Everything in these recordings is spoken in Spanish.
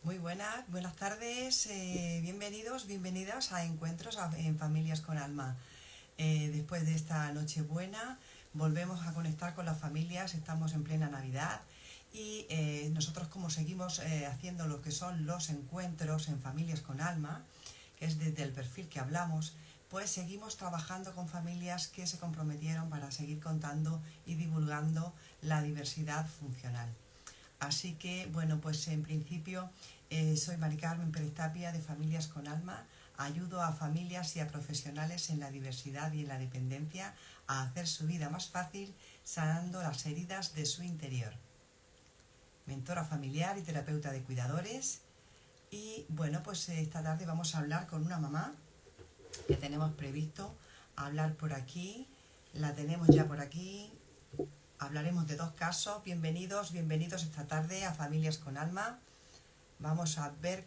Muy buenas tardes, bienvenidos, bienvenidas a Encuentros en Familias con Alma. Después de esta Nochebuena volvemos a conectar con las familias, estamos en plena Navidad y nosotros como seguimos haciendo lo que son los encuentros en Familias con Alma, que es desde el perfil que hablamos, pues seguimos trabajando con familias que se comprometieron para seguir contando y divulgando la diversidad funcional. Así que, bueno, pues en principio soy Mari Carmen Pérez Tapia de Familias con Alma. Ayudo a familias y a profesionales en la diversidad y en la dependencia a hacer su vida más fácil sanando las heridas de su interior. Mentora familiar y terapeuta de cuidadores. Y bueno, pues esta tarde vamos a hablar con una mamá que tenemos previsto hablar por aquí. La tenemos ya por aquí. Hablaremos de dos casos. Bienvenidos esta tarde a Familias con Alma. Vamos a ver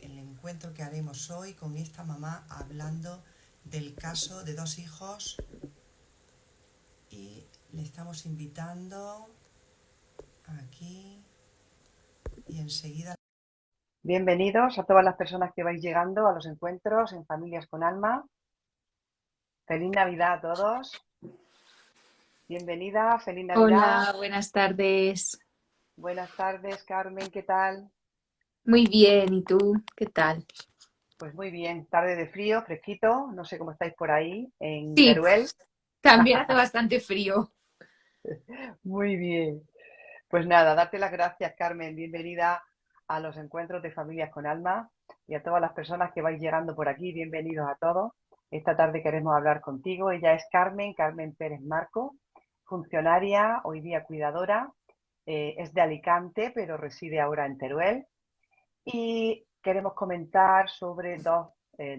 el encuentro que haremos hoy con esta mamá hablando del caso de dos hijos y le estamos invitando aquí y enseguida. Bienvenidos a todas las personas que vais llegando a los encuentros en Familias con Alma. Feliz Navidad a todos. Bienvenida, feliz Navidad. Hola, buenas tardes. Buenas tardes, Carmen, ¿qué tal? Muy bien, ¿y tú? ¿Qué tal? Pues muy bien, tarde de frío, fresquito, no sé cómo estáis por ahí en Sí, Teruel. también hace bastante frío. Muy bien. Pues nada, darte las gracias, Carmen. Bienvenida a los encuentros de Familias con Alma y a todas las personas que vais llegando por aquí. Bienvenidos a todos. Esta tarde queremos hablar contigo. Ella es Carmen Pérez Marco, funcionaria, hoy día cuidadora. Es de Alicante, pero reside ahora en Teruel. Y queremos comentar sobre dos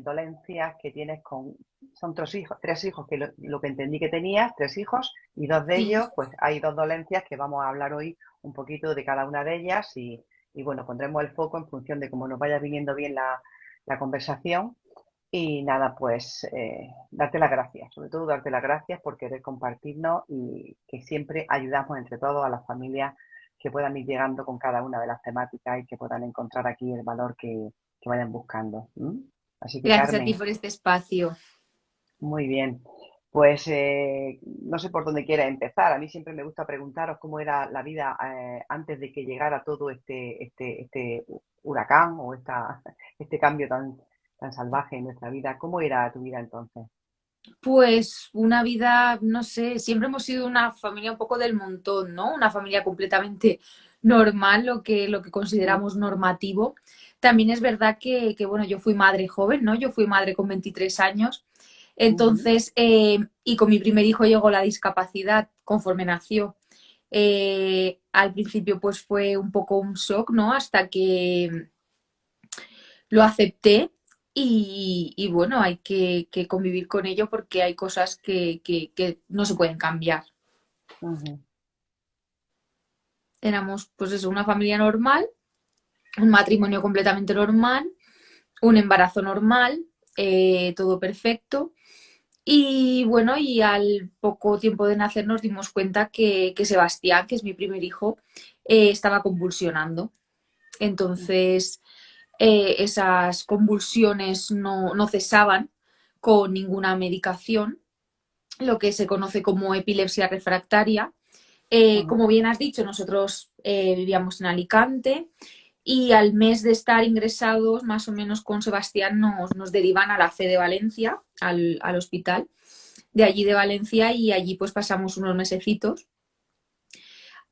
dolencias que tienes con... Son tres hijos, que lo que entendí que tenías, tres hijos, y dos de Sí, ellos, pues hay dos dolencias que vamos a hablar hoy un poquito de cada una de ellas y bueno, pondremos el foco en función de cómo nos vaya viniendo bien la conversación. Y nada, pues darte las gracias, sobre todo darte las gracias por querer compartirnos y que siempre ayudamos entre todos a las familias que puedan ir llegando con cada una de las temáticas y que puedan encontrar aquí el valor que vayan buscando. ¿M? Así que gracias a ti Carmen, por este espacio. muy bien. Pues no sé por dónde quiera empezar. A mí siempre me gusta preguntaros cómo era la vida antes de que llegara todo este huracán o este cambio tan salvaje en nuestra vida. ¿Cómo era tu vida entonces? Pues una vida, no sé, siempre hemos sido una familia un poco del montón, ¿no? Una familia completamente normal, lo que Mm, consideramos normativo. También es verdad bueno, yo fui madre joven, ¿no? Yo fui madre con 23 años. ujú, Entonces, y con mi primer hijo llegó la discapacidad conforme nació. Al principio pues fue un poco un shock, ¿no? Hasta que lo acepté y bueno, hay que convivir con ello porque hay cosas que no se pueden cambiar. ujú, Éramos pues eso, una familia normal, un matrimonio completamente normal, un embarazo normal, todo perfecto. Y bueno, y al poco tiempo de nacer nos dimos cuenta que Sebastián, que es mi primer hijo, estaba convulsionando. Entonces, esas convulsiones no cesaban con ninguna medicación, lo que se conoce como epilepsia refractaria. ujú, Como bien has dicho, nosotros vivíamos en Alicante y al mes de estar ingresados, más o menos con Sebastián, nos derivan a la FE de Valencia, al hospital de allí de Valencia, y allí pues pasamos unos mesecitos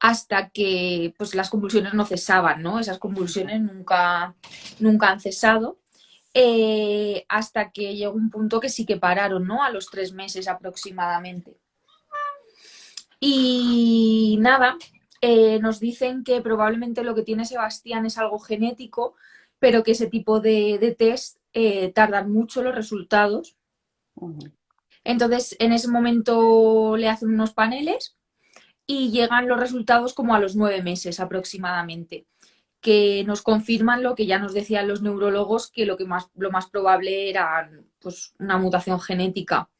hasta que pues las convulsiones no cesaban, ¿no? Esas ujú, convulsiones nunca han cesado, hasta que llegó un punto que sí que pararon, ¿no? A los 3 meses aproximadamente. Y nada, nos dicen que probablemente lo que tiene Sebastián es algo genético, pero que ese tipo de test tardan mucho los resultados. ujú, Entonces, en ese momento le hacen unos paneles y llegan los resultados como a los 9 meses aproximadamente, que nos confirman lo que ya nos decían los neurólogos, que lo más probable era pues, una mutación genética.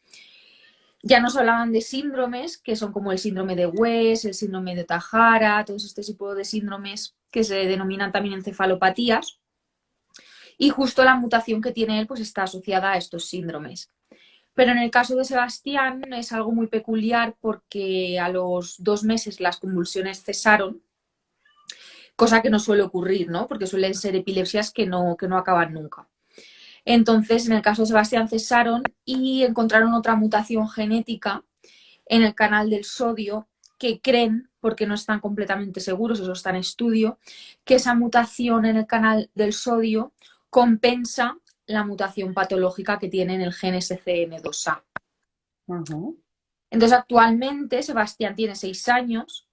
Ya nos hablaban de síndromes, que son como el síndrome de West, el síndrome de Tajara, todos este tipo de síndromes que se denominan también encefalopatías, y justo la mutación que tiene él pues está asociada a estos síndromes. Pero en el caso de Sebastián es algo muy peculiar porque a los 2 meses las convulsiones cesaron, cosa que no suele ocurrir, ¿no? Porque suelen ser epilepsias que no acaban nunca. Entonces, en el caso de Sebastián cesaron y encontraron otra mutación genética en el canal del sodio que creen, porque no están completamente seguros, eso está en estudio, que esa mutación en el canal del sodio compensa la mutación patológica que tiene en el gen SCN2A. Ujú. Entonces, actualmente Sebastián tiene 6 años,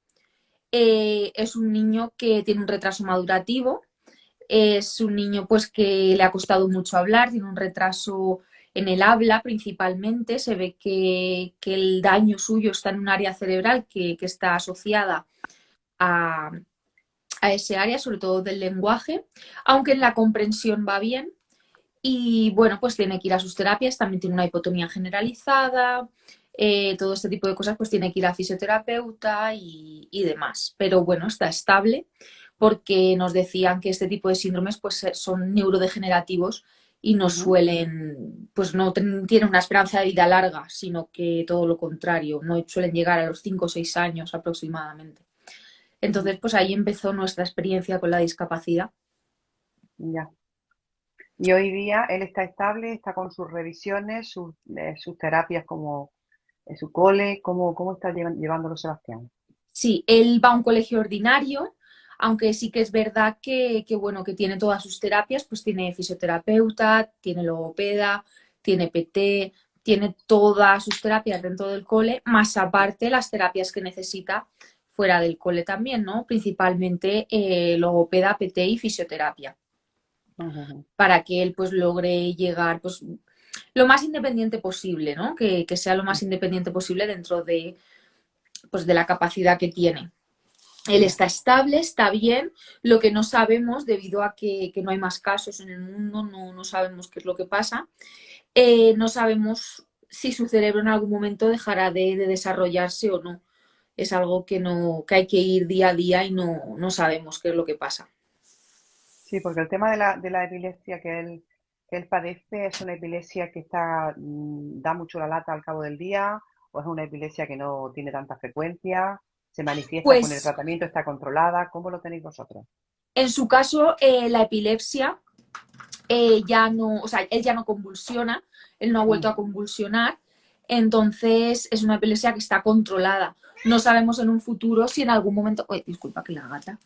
es un niño que tiene un retraso madurativo, es un niño pues que le ha costado mucho hablar, tiene un retraso en el habla principalmente, se ve que el daño suyo está en un área cerebral que está asociada a, a ese área, sobre todo del lenguaje, aunque en la comprensión va bien. Y bueno, pues tiene que ir a sus terapias, también tiene una hipotonía generalizada, todo este tipo de cosas, pues tiene que ir a fisioterapeuta y demás. Pero bueno, está estable porque nos decían que este tipo de síndromes pues son neurodegenerativos y no Ujú. suelen, pues no tienen una esperanza de vida larga, sino que todo lo contrario, no suelen llegar a los 5 o 6 años aproximadamente. Ujú. Entonces, pues ahí empezó nuestra experiencia con la discapacidad. Ya. Y hoy día él está estable, está con sus revisiones, sus terapias como en su cole, ¿cómo está llevándolo Sebastián? Sí, él va a un colegio ordinario, aunque sí que es verdad bueno, que tiene todas sus terapias, pues tiene fisioterapeuta, tiene logopeda, tiene PT, tiene todas sus terapias dentro del cole, más aparte las terapias que necesita fuera del cole también, ¿no? Principalmente logopeda, PT y fisioterapia, Ujú. para que él pues logre llegar pues lo más independiente posible, ¿no? Que sea lo más Ujú. independiente posible dentro de, pues, de la capacidad que tiene. Él Ya. está estable, está bien. Lo que no sabemos, debido a que no hay más casos en el mundo, no sabemos qué es lo que pasa. No sabemos si su cerebro en algún momento dejará de desarrollarse o no. Es algo que, no, que hay que ir día a día y no sabemos qué es lo que pasa. Sí, porque el tema de la epilepsia que él padece es una epilepsia que da mucho la lata al cabo del día, o es una epilepsia que no tiene tanta frecuencia, se manifiesta con el Pues tratamiento, está controlada. ¿Cómo lo tenéis vosotros? en su caso, la epilepsia ya no, o sea, él ya no convulsiona, él no ha vuelto a Ujú. convulsionar, entonces es una epilepsia que está controlada. No sabemos en un futuro si en algún momento, uy, disculpa que la gata,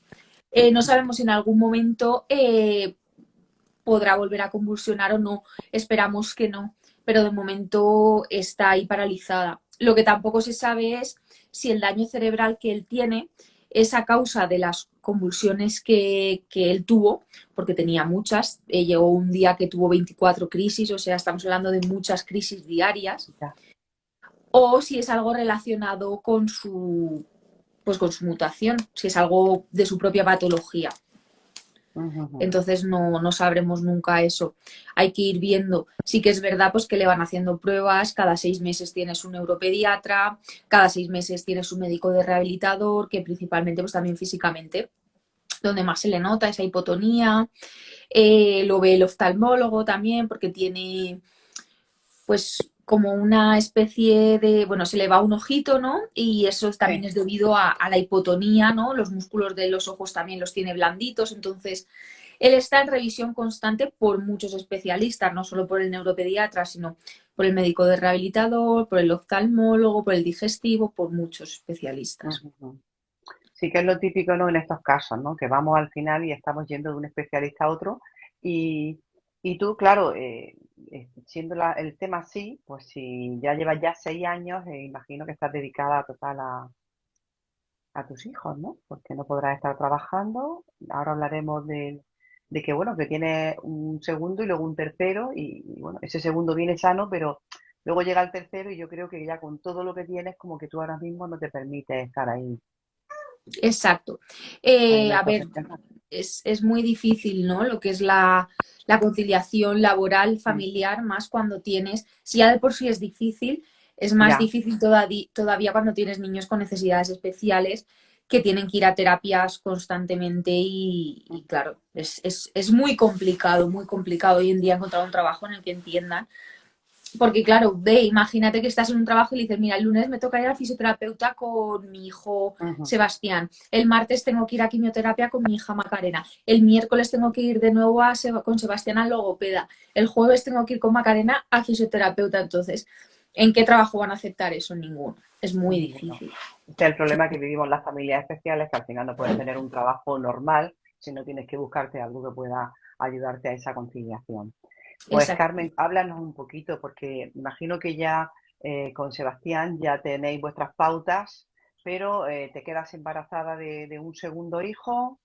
no sabemos si en algún momento podrá volver a convulsionar o no, esperamos que no, pero de momento está ahí paralizada. Lo que tampoco se sabe es si el daño cerebral que él tiene es a causa de las convulsiones que él tuvo, porque tenía muchas, llegó un día que tuvo 24 crisis, o sea, estamos hablando de muchas crisis diarias, Ya. o si es algo relacionado pues con su mutación, si es algo de su propia patología. Ujú, ujú. Entonces no sabremos nunca eso. Hay que ir viendo. Sí que es verdad pues que le van haciendo pruebas, cada 6 meses tienes un neuropediatra, cada 6 meses tienes un médico de rehabilitador, que principalmente pues también físicamente, donde más se le nota esa hipotonía. Lo ve el oftalmólogo también porque tiene pues como una especie de, bueno, se le va un ojito, ¿no? Y eso también Sí. es debido a la hipotonía, ¿no? Los músculos de los ojos también los tiene blanditos, entonces él está en revisión constante por muchos especialistas, no solo por el neuropediatra, sino por el médico de rehabilitador, por el oftalmólogo, por el digestivo, por muchos especialistas. Ujú, ujú. Sí que es lo típico, ¿no? En estos casos, ¿no? Que vamos al final y estamos yendo de un especialista a otro y, y tú, claro, siendo el tema así, pues si ya llevas ya 6 años, imagino que estás dedicada total a tus hijos, ¿no? Porque no podrás estar trabajando. Ahora hablaremos de que, bueno, que tienes un segundo y luego un tercero y, bueno, ese segundo viene sano, pero luego llega el tercero y yo creo que ya con todo lo que tienes, como que tú ahora mismo no te permites estar Exacto. a nivel A ver, profesional. es muy difícil, ¿no? Lo que es la conciliación laboral, Mm. familiar, más cuando tienes, si ya de por sí es difícil, es más Ya. difícil todavía cuando tienes niños con necesidades especiales que tienen que ir a terapias constantemente y claro, es muy complicado hoy en día encontrar un trabajo en el que entiendan. Porque claro, imagínate que estás en un trabajo y le dices, mira, el lunes me toca ir al fisioterapeuta con mi hijo Ujú. Sebastián, el martes tengo que ir a quimioterapia con mi hija Macarena, el miércoles tengo que ir de nuevo con Sebastián al logopeda, el jueves tengo que ir con Macarena a fisioterapeuta. Entonces, ¿en qué trabajo van a aceptar eso? Ninguno. Es muy Ninguno. difícil. Este es el problema que vivimos las familias especiales, que al final no puedes tener un trabajo normal si no tienes que buscarte algo que pueda ayudarte a esa conciliación. Pues Exacto. Carmen, háblanos un poquito, porque imagino que ya con Sebastián ya tenéis vuestras pautas, pero te quedas embarazada de un segundo hijo.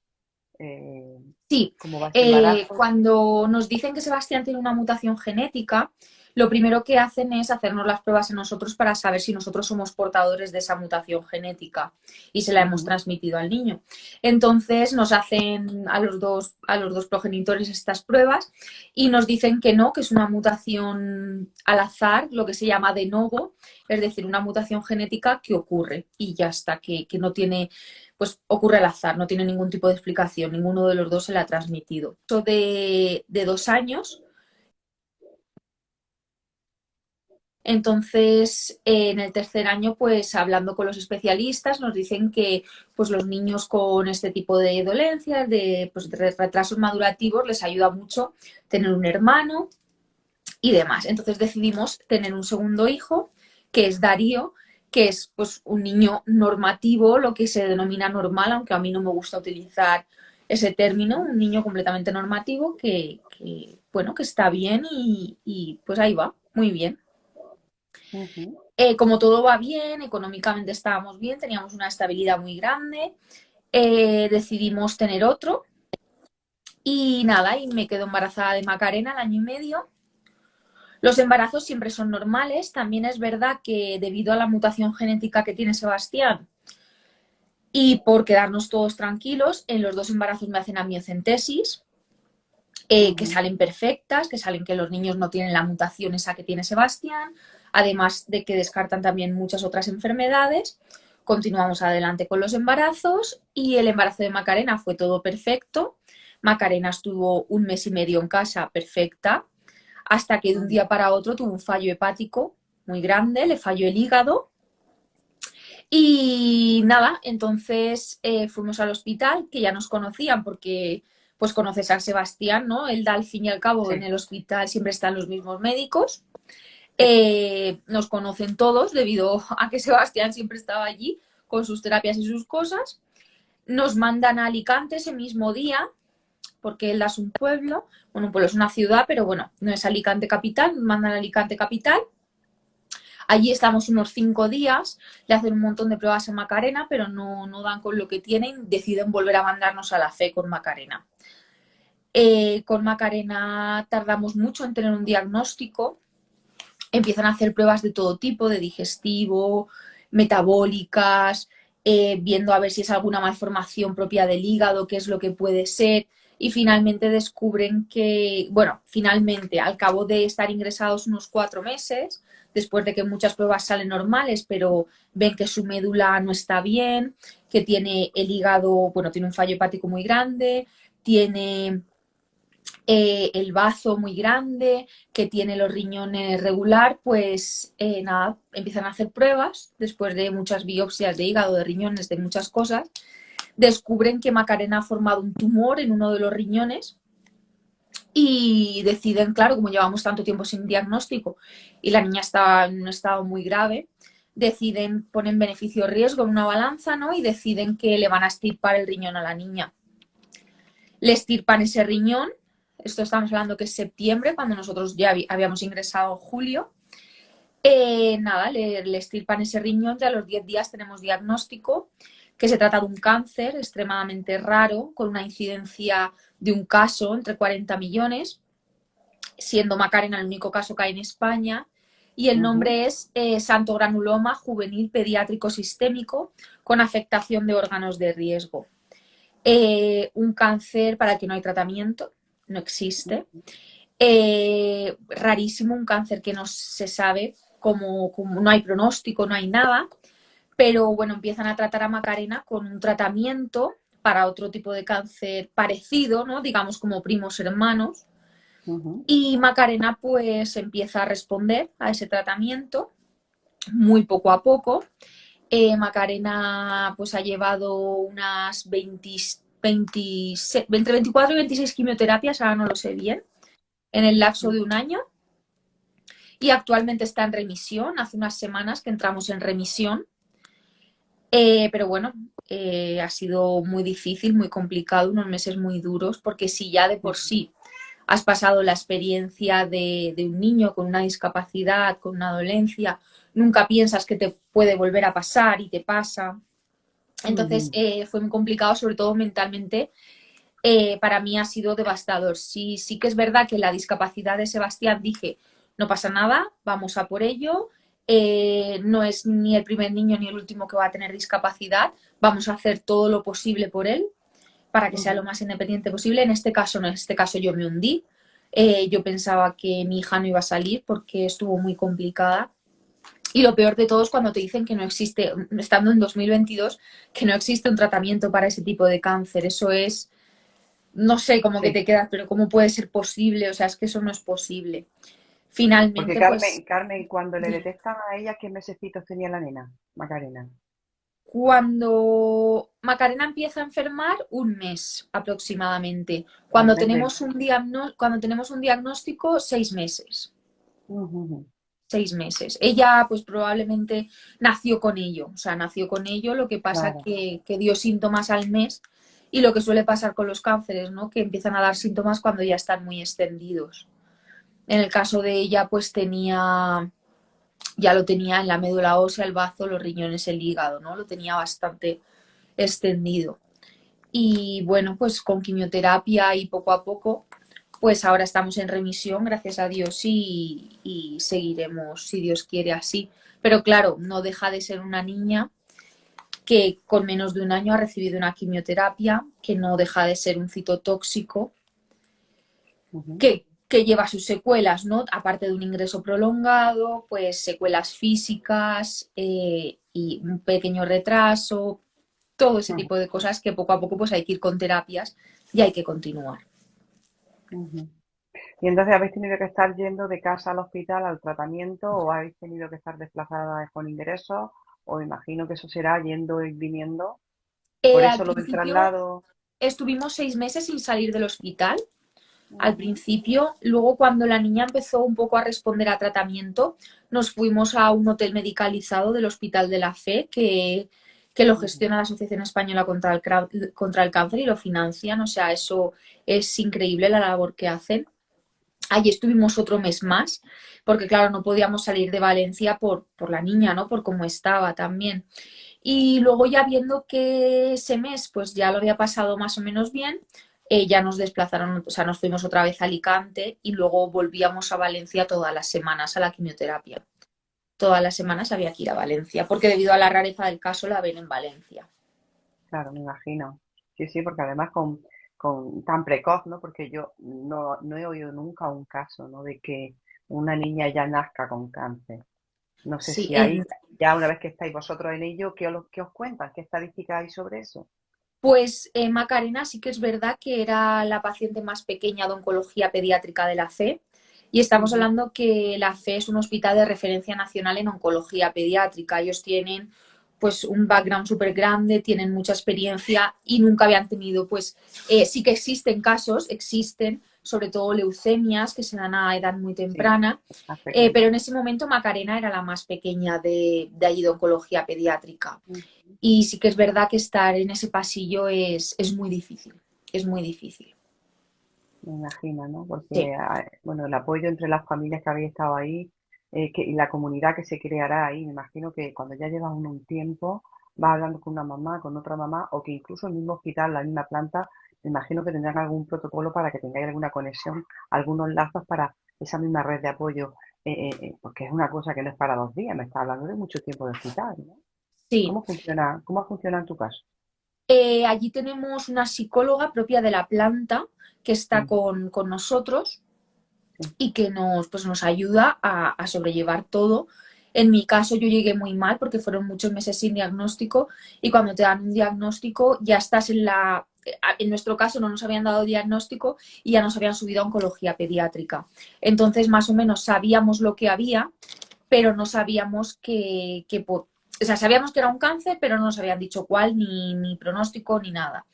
eh, Sí, ¿Cómo va ese embarazo? cuando nos dicen que Sebastián tiene una mutación genética, lo primero que hacen es hacernos las pruebas a nosotros para saber si nosotros somos portadores de esa mutación genética y se la hemos Ujú, transmitido al niño. Entonces nos hacen a los dos progenitores estas pruebas y nos dicen que no, que es una mutación al azar, lo que se llama de novo, es decir, una mutación genética que ocurre y ya está, que no tiene, pues ocurre al azar, no tiene ningún tipo de explicación, ninguno de los dos se la ha transmitido. Eso de 2 años, entonces en el tercer año, pues hablando con los especialistas, nos dicen que pues los niños con este tipo de dolencias, pues, de retrasos madurativos, les ayuda mucho tener un hermano y demás. Entonces decidimos tener un segundo hijo, que es Darío, que es pues un niño normativo, lo que se denomina normal, aunque a mí no me gusta utilizar ese término, un niño completamente normativo bueno, que está bien pues ahí va, muy bien. ujú. Como todo va bien, económicamente estábamos bien, teníamos una estabilidad muy grande, decidimos tener otro y nada, y me quedo embarazada de Macarena al año y medio. Los embarazos siempre son normales. También es verdad que debido a la mutación genética que tiene Sebastián y por quedarnos todos tranquilos, en los dos embarazos me hacen amniocentesis, que Ujú. salen perfectas, que salen que los niños no tienen la mutación esa que tiene Sebastián, además de que descartan también muchas otras enfermedades. Continuamos adelante con los embarazos y el embarazo de Macarena fue todo perfecto. Macarena estuvo 1 mes y medio en casa perfecta, hasta que de un día Ujú. para otro tuvo un fallo hepático muy grande, le falló el hígado y nada, entonces fuimos al hospital, que ya nos conocían porque pues conoces a Sebastián, ¿no? Él da al fin y al cabo en Sí, el hospital siempre están los mismos médicos, sí. nos conocen todos debido a que Sebastián siempre estaba allí con sus terapias y sus cosas. Nos mandan a Alicante ese mismo día, porque Elda es un pueblo, bueno, un pueblo es una ciudad, pero bueno, no es Alicante capital, nos mandan a Alicante capital. Allí estamos unos 5 días, le hacen un montón de pruebas a Macarena, pero no dan con lo que tienen, deciden volver a mandarnos a la fe con Macarena. Con Macarena tardamos mucho en tener un diagnóstico, empiezan a hacer pruebas de todo tipo, de digestivo, metabólicas, viendo a ver si es alguna malformación propia del hígado, qué es lo que puede ser, y finalmente descubren que, bueno, finalmente, al cabo de estar ingresados unos 4 meses, después de que muchas pruebas salen normales, pero ven que su médula no está bien, que tiene el hígado, bueno, tiene un fallo hepático muy grande, tiene el bazo muy grande, que tiene los riñones regular, pues nada, empiezan a hacer pruebas después de muchas biopsias de hígado, de riñones, de muchas cosas. Descubren que Macarena ha formado un tumor en uno de los riñones y deciden, claro, como llevamos tanto tiempo sin diagnóstico y la niña estaba en un estado muy grave, deciden, ponen beneficio-riesgo en una balanza, ¿no? Y deciden que le van a extirpar el riñón a la niña. Le extirpan ese riñón, esto estamos hablando que es septiembre, cuando nosotros ya habíamos ingresado en julio. Nada, le extirpan ese riñón y a los 10 días tenemos diagnóstico, que se trata de un cáncer extremadamente raro, con una incidencia de un caso entre 40 millones, siendo Macarena el único caso que hay en España. Y el Ujú. nombre es santo granuloma juvenil pediátrico sistémico con afectación de órganos de riesgo. Un cáncer para el que no hay tratamiento, no existe. Rarísimo, un cáncer que no se sabe, como no hay pronóstico, no hay nada, pero bueno, empiezan a tratar a Macarena con un tratamiento para otro tipo de cáncer parecido, ¿no? Digamos como primos hermanos. Ujú. Y Macarena pues empieza a responder a ese tratamiento muy poco a poco. Macarena pues ha llevado unas entre 24 y 26 quimioterapias, ahora no lo sé bien, en el lapso de un año, y actualmente está en remisión. Hace unas semanas que entramos en remisión, pero bueno, ha sido muy difícil, muy complicado, unos meses muy duros, porque si ya de por sí has pasado la experiencia de un niño con una discapacidad, con una dolencia, nunca piensas que te puede volver a pasar y te pasa. Entonces Ujú. fue muy complicado, sobre todo mentalmente. Para mí ha sido devastador. Sí, sí que es verdad que la discapacidad de Sebastián dije, no pasa nada, vamos a por ello. No es ni el primer niño ni el último que va a tener discapacidad. Vamos a hacer todo lo posible por él para que sea lo Ujú. más independiente posible. En este caso no, en este caso yo me hundí. Yo pensaba que mi hija no iba a salir porque estuvo muy complicada. Y lo peor de todo es cuando te dicen que no existe, estando en 2022, que no existe un tratamiento para ese tipo de cáncer. Eso es, no sé, como que Sí, te quedas, pero ¿cómo puede ser posible? O sea, es que eso no es posible. porque Finalmente, pues, Carmen, cuando le detectan a ella, ¿qué mesecitos tenía la nena, Macarena? cuando Macarena empieza a enfermar, un mes aproximadamente. Realmente. Cuando tenemos un diagnóstico, 6 meses. Ujú, ujú. 6 meses. Ella, pues probablemente nació con ello, o sea, nació con ello, lo que pasa Claro. que dio síntomas al mes y lo que suele pasar con los cánceres, ¿no? Que empiezan a dar síntomas cuando ya están muy extendidos. En el caso de ella, pues ya lo tenía en la médula ósea, el bazo, los riñones, el hígado, ¿no? Lo tenía bastante extendido. Y bueno, pues con quimioterapia y poco a poco, pues ahora estamos en remisión, gracias a Dios, y seguiremos, si Dios quiere, así. Pero claro, no deja de ser una niña que con menos de un año ha recibido una quimioterapia, que no deja de ser un citotóxico, Ujú, que lleva sus secuelas, ¿no? Aparte de un ingreso prolongado, pues secuelas físicas y un pequeño retraso, todo ese ujú, tipo de cosas que poco a poco pues hay que ir con terapias y hay que continuar. ujú. Y entonces habéis tenido que estar yendo de casa al hospital al tratamiento o habéis tenido que estar desplazadas con ingresos o imagino que eso será yendo y viniendo. Por Al eso lo del principio traslado. estuvimos 6 meses sin salir del hospital. Al Ujú, principio, luego cuando la niña empezó un poco a responder a tratamiento, nos fuimos a un hotel medicalizado del Hospital de la Fe que lo ujú, gestiona la Asociación Española contra el Cáncer y lo financian. O sea, eso es increíble la labor que hacen. Allí estuvimos otro mes más, porque claro, no podíamos salir de Valencia por la niña, ¿no? Por cómo estaba también. Y luego ya viendo que ese mes pues ya lo había pasado más o menos bien, ya nos desplazaron, o sea, nos fuimos otra vez a Alicante y luego volvíamos a Valencia todas las semanas a la quimioterapia. Todas las semanas había que ir a Valencia, porque debido a la rareza del caso la ven en Valencia. claro, me imagino. Sí, sí, porque además con tan precoz, ¿no? Porque yo no he oído nunca un caso, ¿no? De que una niña ya nazca con cáncer. No sé Sí, si hay, ya una vez que estáis vosotros en ello, ¿qué os cuentan? ¿Qué estadísticas hay sobre eso? pues Macarena sí que es verdad que era la paciente más pequeña de oncología pediátrica de la FE. Y estamos Ujú, hablando que la FE es un hospital de referencia nacional en oncología pediátrica. Ellos tienen pues un background súper grande, tienen mucha experiencia y nunca habían tenido, pues sí que existen casos, existen, sobre todo leucemias que se dan a edad muy sí, temprana, más pero pequeña. en ese momento Macarena era la más pequeña de allí de oncología pediátrica. Mm, Y sí que es verdad que estar en ese pasillo es muy difícil, es muy difícil. Me imagino, ¿no? Sí, Porque, bueno, el apoyo entre las familias que habéis estado ahí y la comunidad que se creará ahí, me imagino que cuando ya llevas uno un tiempo, vas hablando con una mamá, con otra mamá, o que incluso el mismo hospital, la misma planta, me imagino que tendrán algún protocolo para que tengáis alguna conexión, algunos lazos para esa misma red de apoyo, porque es una cosa que no es para 2 días, me está hablando de mucho tiempo de hospital, ¿no? sí. ¿Cómo funciona en tu caso? Allí tenemos una psicóloga propia de la planta que está Ujú, con nosotros sí, y que nos ayuda a sobrellevar todo. En mi caso yo llegué muy mal porque fueron muchos meses sin diagnóstico y cuando te dan un diagnóstico ya estás en nuestro caso no nos habían dado diagnóstico y ya nos habían subido a oncología pediátrica. Entonces más o menos sabíamos lo que había, pero no sabíamos o sea, sabíamos que era un cáncer, pero no nos habían dicho cuál, ni pronóstico, ni nada.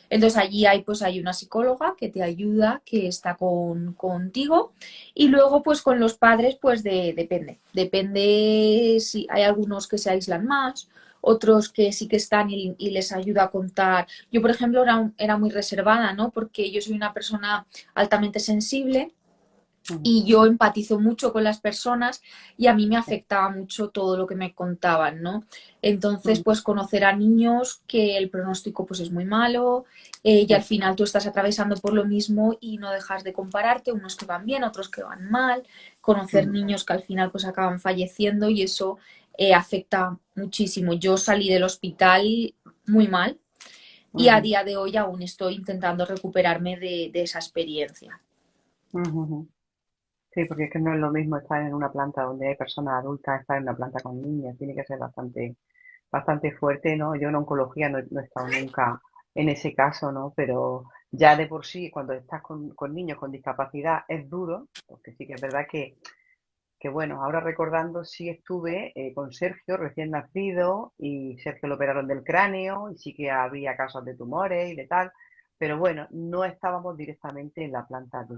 Entonces allí hay una psicóloga que te ayuda, que está contigo, y luego pues con los padres pues depende si hay algunos que se aíslan más, otros que sí que están y les ayuda a contar. Yo, por ejemplo, era muy reservada, ¿no? Porque yo soy una persona altamente sensible Ujú. y yo empatizo mucho con las personas y a mí me afectaba mucho todo lo que me contaban, ¿no? Entonces, Ujú. pues conocer a niños que el pronóstico pues es muy malo y al final tú estás atravesando por lo mismo y no dejas de compararte, unos que van bien, otros que van mal, conocer Ujú. niños que al final pues acaban falleciendo y eso afecta muchísimo. Yo salí del hospital muy mal y a Ujú. día de hoy aún estoy intentando recuperarme de esa experiencia. Ujú. Ujú. Sí, porque es que no es lo mismo estar en una planta donde hay personas adultas, estar en una planta con niños, tiene que ser bastante fuerte, ¿no? Yo en oncología no he estado nunca en ese caso, ¿no? Pero ya de por sí, cuando estás con niños con discapacidad es duro, porque sí que es verdad que bueno, ahora recordando, sí estuve con Sergio recién nacido y Sergio lo operaron del cráneo y sí que había casos de tumores y de tal, pero bueno, no estábamos directamente en la planta de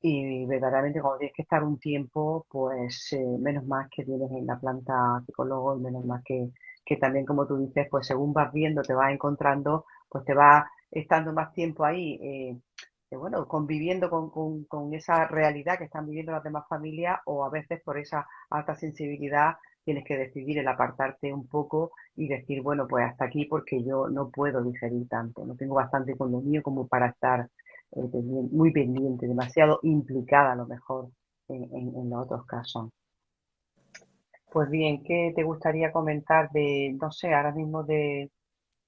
y verdaderamente cuando tienes que estar un tiempo, pues menos más que tienes en la planta psicólogo y menos más que también, como tú dices, pues según vas viendo, te vas encontrando, pues te vas estando más tiempo ahí, bueno, conviviendo con esa realidad que están viviendo las demás familias o a veces por esa alta sensibilidad tienes que decidir el apartarte un poco y decir, bueno, pues hasta aquí porque yo no puedo digerir tanto, no tengo bastante con lo mío como para estar muy pendiente, demasiado implicada a lo mejor en los otros casos. Pues bien, ¿qué te gustaría comentar de, no sé, ahora mismo de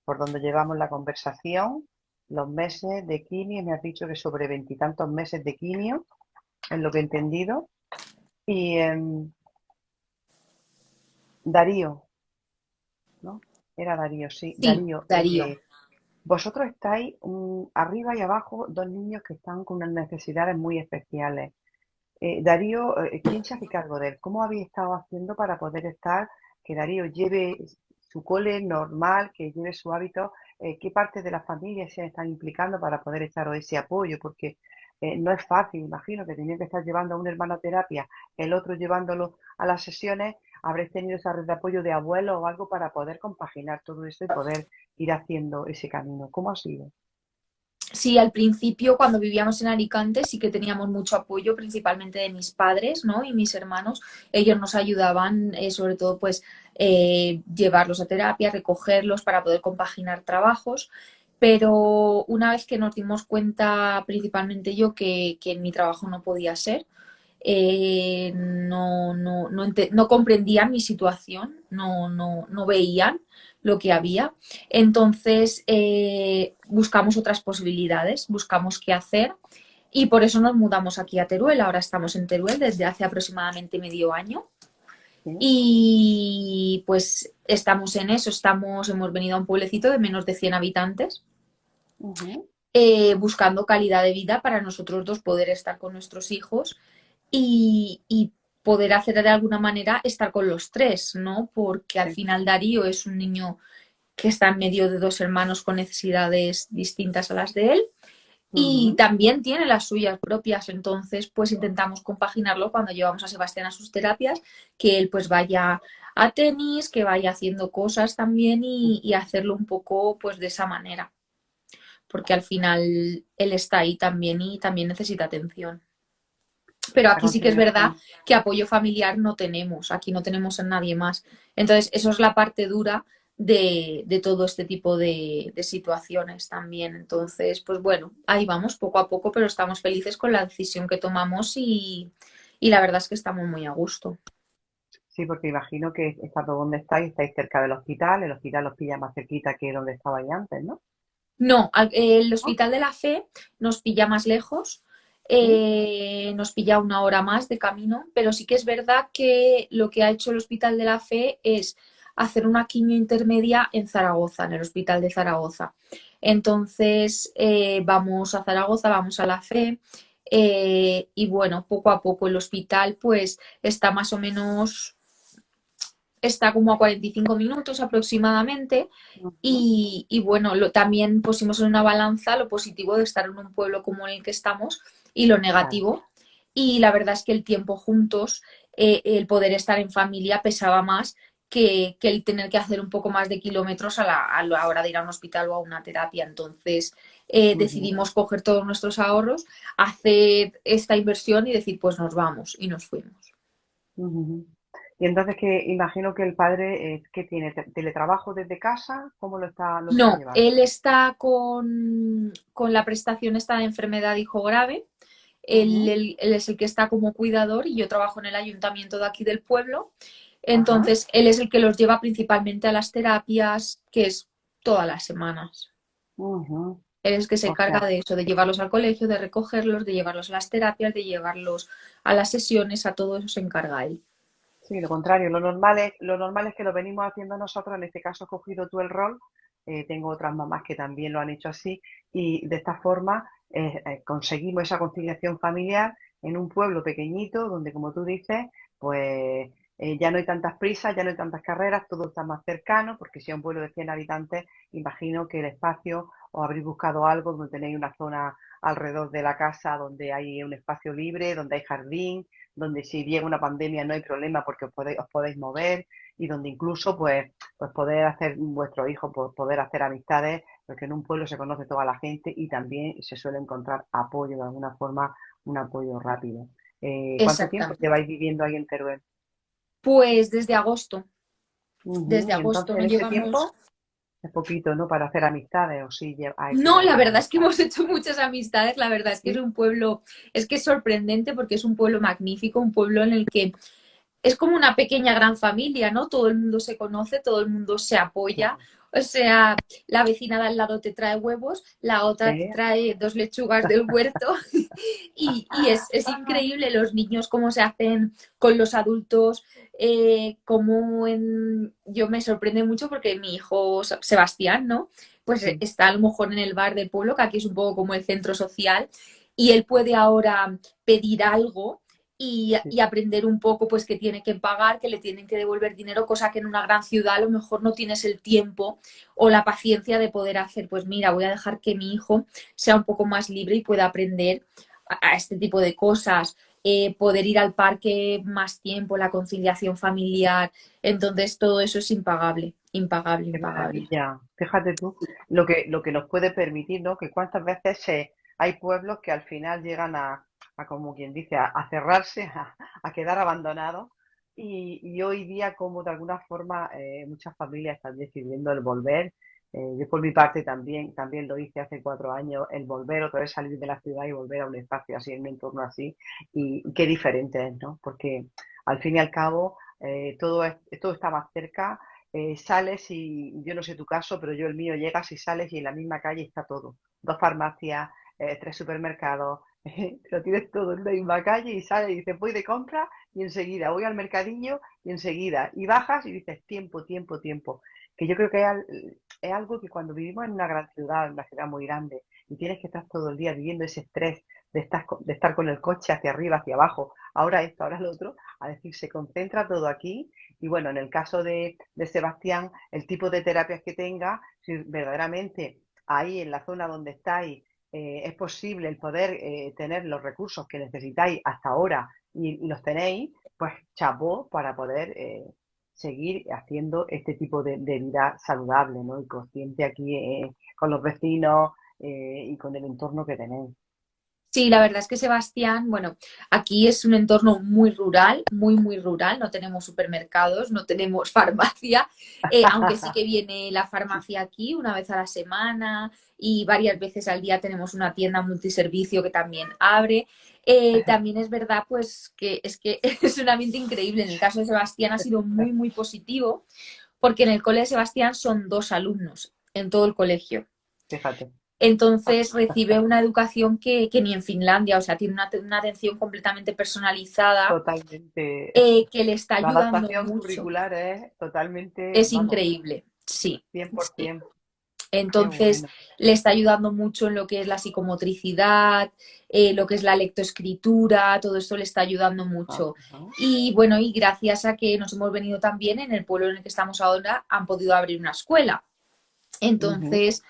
por donde llevamos la conversación? Los meses de quimio, me has dicho que sobre veintitantos meses de quimio, es lo que he entendido. Y Darío, ¿no? Era Darío, sí, Sí, Darío. Darío. Vosotros estáis arriba y abajo, dos niños que están con unas necesidades muy especiales. Darío, ¿quién se hace cargo de él? ¿Cómo habéis estado haciendo para poder estar, que Darío lleve su cole normal, que lleve su hábito? ¿Qué parte de la familia se están implicando para poder echaros ese apoyo? Porque no es fácil, imagino que tenían que estar llevando a un hermano a terapia, el otro llevándolo a las sesiones, habréis tenido esa red de apoyo de abuelo o algo para poder compaginar todo eso y poder ir haciendo ese camino. ¿Cómo ha sido? Sí, al principio, cuando vivíamos en Alicante, sí que teníamos mucho apoyo, principalmente de mis padres, ¿no? Y mis hermanos. Ellos nos ayudaban, sobre todo, pues, llevarlos a terapia, recogerlos para poder compaginar trabajos. Pero una vez que nos dimos cuenta, principalmente yo, que en mi trabajo no podía ser, no comprendían mi situación, no veían lo que había. Entonces buscamos otras posibilidades, buscamos qué hacer y por eso nos mudamos aquí a Teruel. Ahora estamos en Teruel desde hace aproximadamente medio año ¿Sí? y pues estamos en eso, hemos venido a un pueblecito de menos de 100 habitantes. Ujú. Buscando calidad de vida para nosotros dos poder estar con nuestros hijos y poder hacer de alguna manera estar con los tres, ¿no? Porque al Sí. final Darío es un niño que está en medio de dos hermanos con necesidades distintas a las de él y Ujú. también tiene las suyas propias, entonces pues intentamos compaginarlo cuando llevamos a Sebastián a sus terapias, que él pues vaya a tenis, que vaya haciendo cosas también y hacerlo un poco pues de esa manera, porque al final él está ahí también y también necesita atención. Pero A aquí sí que es verdad continuación. que apoyo familiar no tenemos, aquí no tenemos a nadie más. Entonces, eso es la parte dura de todo este tipo de situaciones también. Entonces, pues bueno, ahí vamos poco a poco, pero estamos felices con la decisión que tomamos y la verdad es que estamos muy a gusto. Sí, porque imagino que estando donde estáis cerca del hospital, el hospital os pilla más cerquita que donde estabais antes, ¿no? No, el ¿No? Hospital de la Fe nos pilla más lejos. Sí. Nos pilla una hora más de camino, pero sí que es verdad que lo que ha hecho el Hospital de la Fe es hacer una quimio intermedia en Zaragoza, en el Hospital de Zaragoza. Entonces, vamos a Zaragoza, vamos a la Fe, y bueno, poco a poco el hospital pues está más o menos, está como a 45 minutos aproximadamente. Ujú. Y bueno, también pusimos en una balanza lo positivo de estar en un pueblo como el que estamos y lo Claro. negativo. Y la verdad es que el tiempo juntos, el poder estar en familia pesaba más que el tener que hacer un poco más de kilómetros a la hora de ir a un hospital o a una terapia. Entonces Ujú, decidimos coger todos nuestros ahorros, hacer esta inversión y decir, pues nos vamos y nos fuimos. ujú. Y entonces que imagino que el padre que tiene teletrabajo desde casa, ¿cómo lo está No, llevando? él está con la prestación esta de enfermedad hijo grave. Ujú. Él es el que está como cuidador y yo trabajo en el ayuntamiento de aquí del pueblo. Ajá. Entonces, él es el que los lleva principalmente a las terapias, que es todas las semanas. Ujú. Él es el que se O encarga sea, de eso, de llevarlos al colegio, de recogerlos, de llevarlos a las terapias, de llevarlos a las sesiones, a todo eso se encarga él. sí, lo contrario, lo normal es que lo venimos haciendo nosotros, en este caso has cogido tú el rol, tengo otras mamás que también lo han hecho así, y de esta forma conseguimos esa conciliación familiar en un pueblo pequeñito, donde como tú dices, pues ya no hay tantas prisas, ya no hay tantas carreras, todo está más cercano, porque si es un pueblo de 100 habitantes, imagino que el espacio, os habréis buscado algo donde tenéis una zona alrededor de la casa, donde hay un espacio libre, donde hay jardín, donde si llega una pandemia no hay problema porque os podéis mover, y donde incluso pues poder hacer vuestro hijo, poder hacer amistades, porque en un pueblo se conoce toda la gente y también se suele encontrar apoyo de alguna forma, un apoyo rápido. ¿Cuánto tiempo Exactamente. lleváis viviendo ahí en Teruel? Pues Ujú. desde Y agosto, entonces no en ese llevamos. tiempo es poquito, ¿no? Para hacer amistades, o sí hay No, la alguna verdad es que amistad. hemos hecho muchas amistades, la verdad es que es Sí, un pueblo, es que es sorprendente porque es un pueblo magnífico, un pueblo en el que es como una pequeña gran familia, ¿no? Todo el mundo se conoce, todo el mundo se apoya. sí, O sea, la vecina de al lado te trae huevos, la otra te sí. trae dos lechugas del huerto y es increíble los niños cómo se hacen con los adultos, yo me sorprende mucho porque mi hijo Sebastián, ¿no? Pues Mm, está a lo mejor en el bar del pueblo, que aquí es un poco como el centro social, y él puede ahora pedir algo sí. y aprender un poco pues que tiene que pagar, que le tienen que devolver dinero, cosa que en una gran ciudad a lo mejor no tienes el tiempo o la paciencia de poder hacer. Pues mira, voy a dejar que mi hijo sea un poco más libre y pueda aprender a este tipo de cosas, poder ir al parque más tiempo, la conciliación familiar. Entonces todo eso es impagable, impagable, Qué impagable. maravilla. Fíjate tú lo que nos puede permitir, ¿no? Que cuántas veces hay pueblos que al final llegan como quien dice, a cerrarse, a quedar abandonados. Y hoy día, como de alguna forma muchas familias están decidiendo el volver. Yo por mi parte también lo hice hace 4 años, el volver otra vez, salir de la ciudad y volver a un espacio así, en un entorno así. Y qué diferente es, ¿no? Porque al fin y al cabo todo está más cerca. Sales y yo no sé tu caso, pero yo el mío, llegas y sales y en la misma calle está todo. Dos farmacias, tres supermercados, lo tienes todo en la misma calle y sales y dices, voy de compra y enseguida, voy al mercadillo y enseguida, y bajas y dices, tiempo, tiempo, tiempo. Que yo creo que es algo que cuando vivimos en una gran ciudad, en una ciudad muy grande, y tienes que estar todo el día viviendo ese estrés de estar con el coche hacia arriba, hacia abajo, ahora esto, ahora lo otro, a decir, se concentra todo aquí. Y bueno, en el caso de Sebastián, el tipo de terapias que tenga, si verdaderamente ahí en la zona donde estáis es posible el poder tener los recursos que necesitáis hasta ahora y los tenéis, pues chapó para poder seguir haciendo este tipo de vida saludable, ¿no? Y consciente aquí con los vecinos y con el entorno que tenéis. Sí, la verdad es que Sebastián, bueno, aquí es un entorno muy rural, muy, muy rural. No tenemos supermercados, no tenemos farmacia, aunque sí que viene la farmacia aquí una vez a la semana y varias veces al día tenemos una tienda multiservicio que también abre. También es verdad, pues, que es un ambiente increíble. En el caso de Sebastián ha sido muy, muy positivo, porque en el cole de Sebastián son dos alumnos en todo el colegio. Fíjate. Entonces recibe una educación que ni en Finlandia, o sea, tiene una atención completamente personalizada Totalmente. que le está La ayudando adaptación mucho. curricular es totalmente, Es vamos, increíble, sí, sí. 100%. Qué Entonces, bueno. le está ayudando mucho en lo que es la psicomotricidad, lo que es la lectoescritura, todo esto le está ayudando mucho. Ajá. Y bueno, y gracias a que nos hemos venido también, en el pueblo en el que estamos ahora, han podido abrir una escuela. Ujú. Entonces,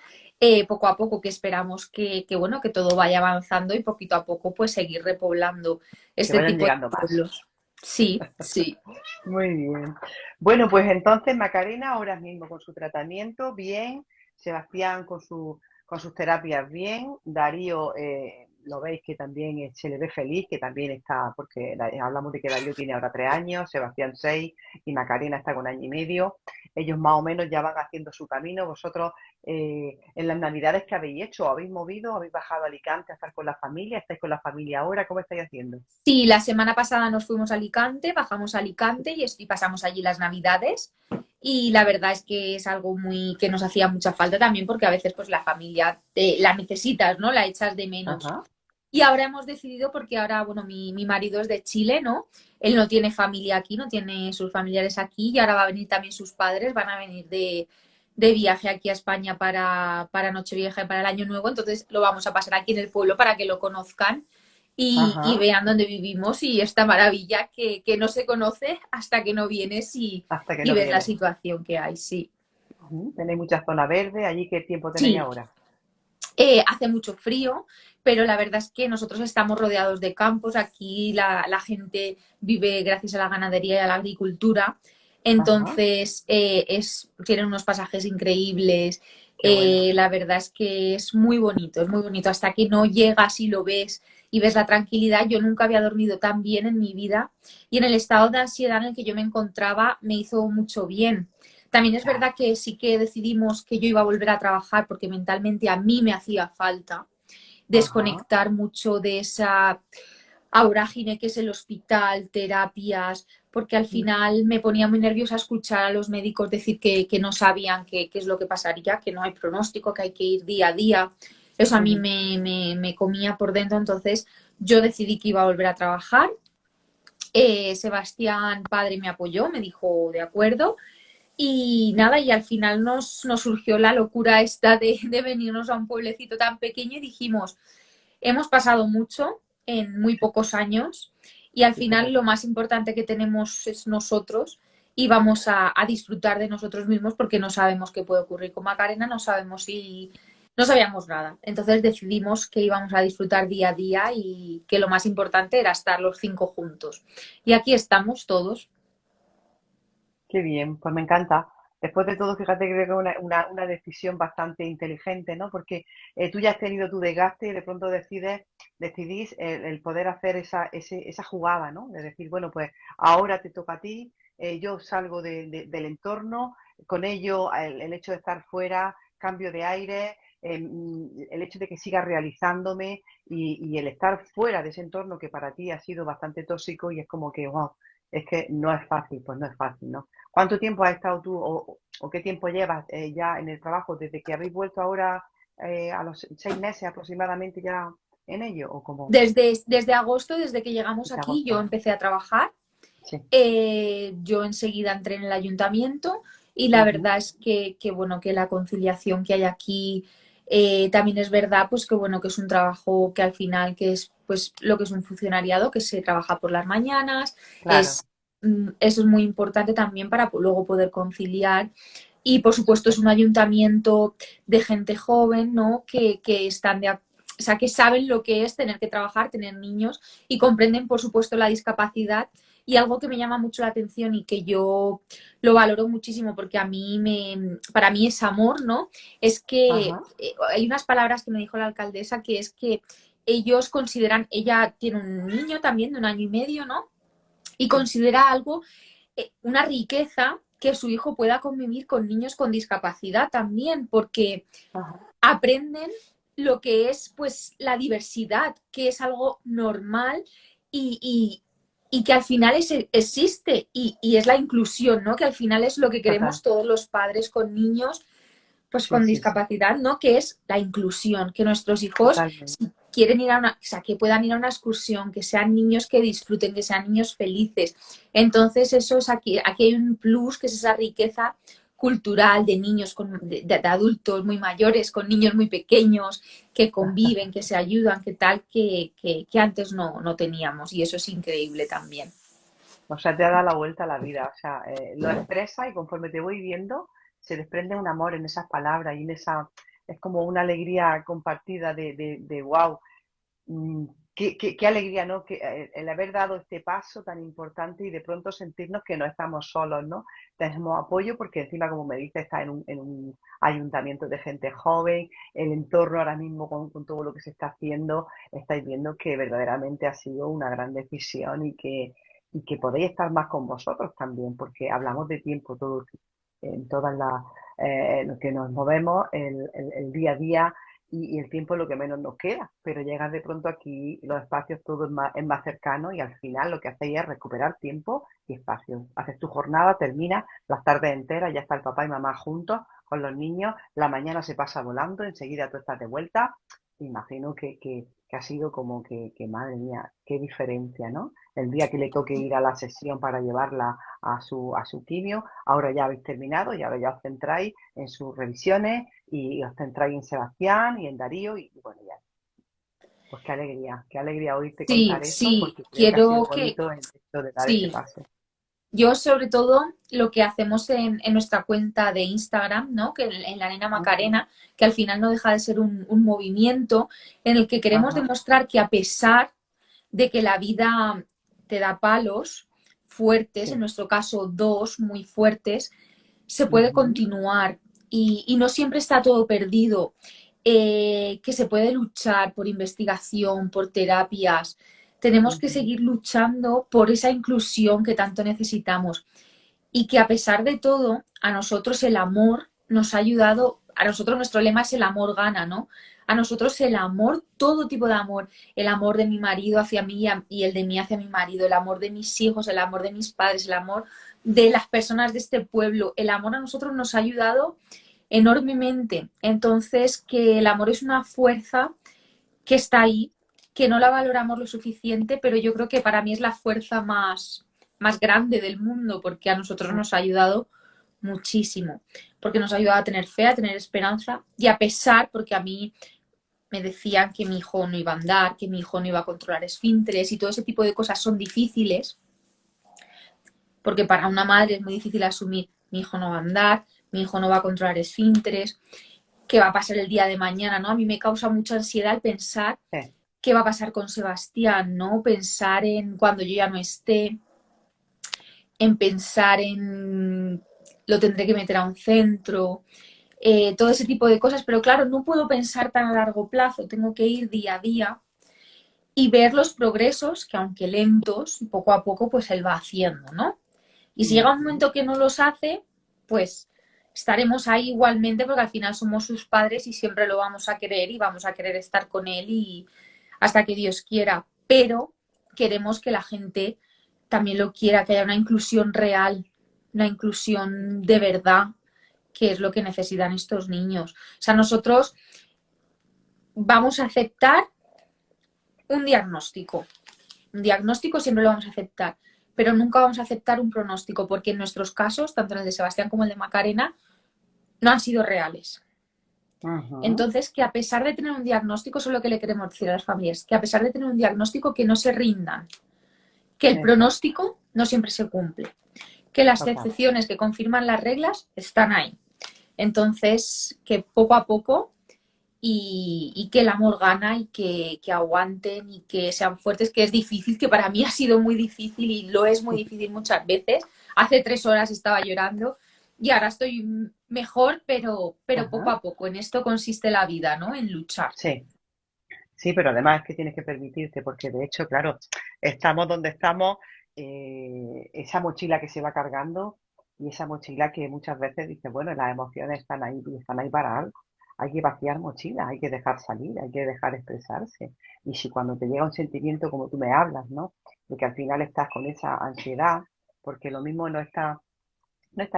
poco a poco que esperamos bueno, que todo vaya avanzando y poquito a poco pues seguir repoblando Que este vayan tipo de llegando más. pueblos. Sí, sí. Muy bien. Bueno, pues entonces Macarena ahora mismo con su tratamiento, bien. Sebastián con sus terapias, bien. Darío, lo veis que también se le ve feliz, que también está, porque hablamos de que Darío tiene ahora 3 años, Sebastián 6 y Macarena está con 1 año y medio. Ellos más o menos ya van haciendo su camino. Vosotros, en las navidades que habéis hecho, ¿habéis movido? ¿Habéis bajado a Alicante a estar con la familia? ¿Estáis con la familia ahora? ¿Cómo estáis haciendo? Sí, la semana pasada nos fuimos a Alicante, bajamos a Alicante y pasamos allí las Navidades. Y la verdad es que es algo muy que nos hacía mucha falta también porque a veces pues la familia la necesitas, ¿no? La echas de menos. Ajá. Y ahora hemos decidido, porque ahora, bueno, mi marido es de Chile, ¿no? Él no tiene familia aquí, no tiene sus familiares aquí y ahora va a venir también sus padres, van a venir de viaje aquí a España para Nochevieja y para el Año Nuevo, entonces lo vamos a pasar aquí en el pueblo para que lo conozcan y Ajá. vean dónde vivimos y esta maravilla que no se conoce hasta que no vienes Hasta que y no ves la viene. situación que hay, sí. Ujú. Tenéis mucha zona verde, allí qué tiempo tenéis Sí, ahora. hace mucho frío, pero la verdad es que nosotros estamos rodeados de campos. Aquí la gente vive gracias a la ganadería y a la agricultura. Ajá, Entonces, tienen unos pasajes increíbles. qué bueno. La verdad es que es muy bonito, es muy bonito. Hasta que no llegas y lo ves y ves la tranquilidad, yo nunca había dormido tan bien en mi vida y en el estado de ansiedad en el que yo me encontraba me hizo mucho bien. También es Claro. verdad que sí que decidimos que yo iba a volver a trabajar porque mentalmente a mí me hacía falta Ajá. desconectar mucho de esa vorágine que es el hospital, terapias, porque al Mm, final me ponía muy nerviosa escuchar a los médicos decir que no sabían qué es lo que pasaría, que no hay pronóstico, que hay que ir día a día. Eso a mí ujú. me comía por dentro, entonces yo decidí que iba a volver a trabajar. Sebastián, padre, me apoyó, me dijo de acuerdo. Y nada, y al final nos surgió la locura esta de venirnos a un pueblecito tan pequeño y dijimos, hemos pasado mucho en muy pocos años y al Sí que es final lo verdad. más importante que tenemos es nosotros y vamos a disfrutar de nosotros mismos porque no sabemos qué puede ocurrir con Macarena, no sabemos si... No sabíamos nada. Entonces decidimos que íbamos a disfrutar día a día y que lo más importante era estar los 5 juntos. Y aquí estamos todos. Qué bien, pues me encanta. Después de todo, fíjate que creo que es una decisión bastante inteligente, ¿no? Porque tú ya has tenido tu desgaste y de pronto decidís el poder hacer esa jugada, ¿no? De decir, bueno, pues ahora te toca a ti, yo salgo del entorno, con ello el hecho de estar fuera, cambio de aire, el hecho de que siga realizándome y el estar fuera de ese entorno que para ti ha sido bastante tóxico y es como que, wow, es que no es fácil, pues no es fácil, ¿no? ¿Cuánto tiempo has estado tú o qué tiempo llevas ya en el trabajo desde que habéis vuelto ahora a los 6 meses aproximadamente ya en ello o como Desde agosto, desde que llegamos desde aquí, yo agosto? empecé a trabajar. Sí. Yo enseguida entré en el ayuntamiento y la Ujú. verdad es bueno, que la conciliación que hay aquí también es verdad, pues que bueno, que es un trabajo que al final, que es pues lo que es un funcionariado, que se trabaja por las mañanas, Claro, eso es muy importante también para luego poder conciliar. Y por por supuesto es un supuesto. ayuntamiento de gente joven, ¿no? Que están o sea, que saben lo que es tener que trabajar, tener niños y comprenden, por supuesto, la discapacidad. Y algo que me llama mucho la atención y que yo lo valoro muchísimo porque para mí es amor, ¿no? Es que Ajá, hay unas palabras que me dijo la alcaldesa que es que ellos consideran, ella tiene un niño también de 1 año y medio, ¿no? Y sí. considera algo, una riqueza que su hijo pueda convivir con niños con discapacidad también, porque Ajá, aprenden lo que es pues la diversidad, que es algo normal y, y que al final existe y es la inclusión, ¿no? Que al final es lo que total. queremos todos los padres con niños, pues Sí, con sí, sí, discapacidad, ¿no? Que es la inclusión, que nuestros hijos, totalmente. si quieren ir a una, o sea, que puedan ir a una excursión, que sean niños que disfruten, que sean niños felices. Entonces, eso es aquí hay un plus, que es esa riqueza cultural de niños, de adultos muy mayores, con niños muy pequeños, que conviven, que se ayudan, que tal, que antes no teníamos. Y eso es increíble también. O sea, te ha dado la vuelta a la vida. O sea, lo expresa y conforme te voy viendo, se desprende un amor en esas palabras y en esa. Es como una alegría compartida de wow. mm, qué alegría, ¿no? Que el haber dado este paso tan importante y de pronto sentirnos que no estamos solos, ¿no? Tenemos apoyo porque encima, como me dice, está en un ayuntamiento de gente joven, el entorno ahora mismo con todo lo que se está haciendo, estáis viendo que verdaderamente ha sido una gran decisión y que podéis estar más con vosotros también, porque hablamos de tiempo todo, en todas las, en lo que nos movemos, el día a día y el tiempo es lo que menos nos queda, pero llegas de pronto aquí, los espacios todo es más cercano y al final lo que hacéis es recuperar tiempo y espacio. Haces tu jornada, terminas, las tardes enteras, ya está el papá y mamá juntos con los niños, la mañana se pasa volando, enseguida tú estás de vuelta. Imagino que ha sido como que, madre mía, qué diferencia, ¿no? El día que le toque ir a la sesión para llevarla a su quimio, ahora ya habéis terminado y ahora ya os centráis en sus revisiones y os centráis en Sebastián y en Darío y bueno, ya. Pues qué alegría oírte Sí, contar eso sí, porque creo que ha sido quiero que, bonito el hecho de dar ese sí, paso. yo sobre todo lo que hacemos en nuestra cuenta de Instagram, ¿no? Que en la Nena Ujú. Macarena, que al final no deja de ser un movimiento en el que queremos Ajá. demostrar que a pesar de que la vida te da palos fuertes, en Sí. nuestro caso dos muy fuertes, se puede Ujú. continuar y no siempre está todo perdido, que se puede luchar por investigación, por terapias. Tenemos que Ujú. seguir luchando por esa inclusión que tanto necesitamos y que a pesar de todo, a nosotros el amor nos ha ayudado, a nosotros nuestro lema es el amor gana, ¿no? A nosotros el amor, todo tipo de amor, el amor de mi marido hacia mí y el de mí hacia mi marido, el amor de mis hijos, el amor de mis padres, el amor de las personas de este pueblo, el amor a nosotros nos ha ayudado enormemente. Entonces, que el amor es una fuerza que está ahí, que no la valoramos lo suficiente, pero yo creo que para mí es la fuerza más grande del mundo, porque a nosotros nos ha ayudado muchísimo, porque nos ha ayudado a tener fe, a tener esperanza, y a pesar, porque a mí me decían que mi hijo no iba a andar, que mi hijo no iba a controlar esfínteres y todo ese tipo de cosas son difíciles, porque para una madre es muy difícil asumir, mi hijo no va a andar, mi hijo no va a controlar esfínteres, qué va a pasar el día de mañana, ¿no? A mí me causa mucha ansiedad el pensar Sí. qué va a pasar con Sebastián, ¿no? Pensar en cuando yo ya no esté, en pensar en lo tendré que meter a un centro, todo ese tipo de cosas, pero claro, no puedo pensar tan a largo plazo, tengo que ir día a día y ver los progresos que aunque lentos, poco a poco, pues él va haciendo, ¿no? Y si llega un Ujú. momento que no los hace, pues estaremos ahí igualmente porque al final somos sus padres y siempre lo vamos a querer y vamos a querer estar con él y hasta que Dios quiera. Pero queremos que la gente también lo quiera, que haya una inclusión real, una inclusión de verdad, que es lo que necesitan estos niños. O sea, nosotros vamos a aceptar un diagnóstico. Un diagnóstico siempre lo vamos a aceptar, pero nunca vamos a aceptar un pronóstico, porque en nuestros casos, tanto en el de Sebastián como el de Macarena, no han sido reales. Ujú. Entonces, que a pesar de tener un diagnóstico, eso es lo que le queremos decir a las familias, que a pesar de tener un diagnóstico, que no se rindan, que el Exacto. pronóstico no siempre se cumple, que las Total. excepciones que confirman las reglas están ahí. Entonces, que poco a poco y que el amor gana y que aguanten y que sean fuertes, que es difícil, que para mí ha sido muy difícil y lo es muy difícil muchas veces. Hace 3 horas estaba llorando y ahora estoy mejor, pero poco Ajá. a poco. En esto consiste la vida, ¿no? En luchar. Sí. Sí, pero además es que tienes que permitirte, porque de hecho, claro, estamos donde estamos, esa mochila que se va cargando y esa mochila que muchas veces dices, bueno, las emociones están ahí y están ahí para algo. Hay que vaciar mochilas, hay que dejar salir, hay que dejar expresarse. Y si cuando te llega un sentimiento como tú me hablas, ¿no? De que al final estás con esa ansiedad, porque lo mismo no estás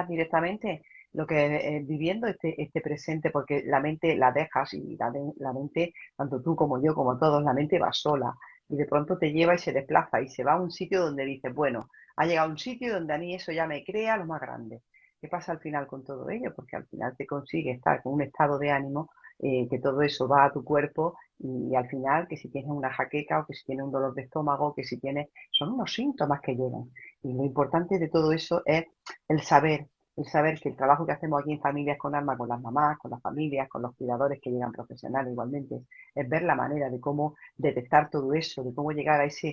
directamente lo que es viviendo este presente, porque la mente la dejas y la mente, tanto tú como yo, como todos, la mente va sola y de pronto te lleva y se desplaza y se va a un sitio donde dices, bueno, ha llegado a un sitio donde a mí eso ya me crea lo más grande. ¿Qué pasa al final con todo ello? Porque al final te consigue estar con un estado de ánimo que todo eso va a tu cuerpo y al final que si tienes una jaqueca o que si tienes un dolor de estómago, que si tienes, son unos síntomas que llegan. Y lo importante de todo eso es el saber, el saber que el trabajo que hacemos aquí en Familias con Alma, con las mamás, con las familias, con los cuidadores que llegan profesionales igualmente, es ver la manera de cómo detectar todo eso, de cómo llegar a esa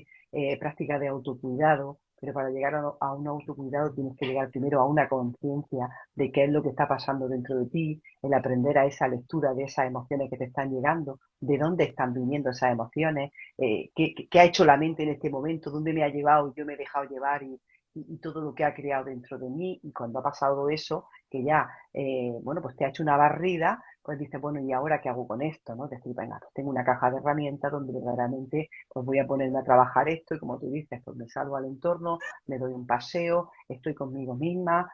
práctica de autocuidado, pero para llegar a un autocuidado tienes que llegar primero a una conciencia de qué es lo que está pasando dentro de ti, el aprender a esa lectura de esas emociones que te están llegando, de dónde están viniendo esas emociones, qué ha hecho la mente en este momento, dónde me ha llevado y yo me he dejado llevar y todo lo que ha creado dentro de mí. Y cuando ha pasado eso, que ya, bueno, pues te ha hecho una barrida, pues dices, bueno, ¿y ahora qué hago con esto? ¿No? Decir, venga, pues tengo una caja de herramientas donde verdaderamente pues voy a ponerme a trabajar esto y como tú dices, pues me salgo al entorno, me doy un paseo, estoy conmigo misma,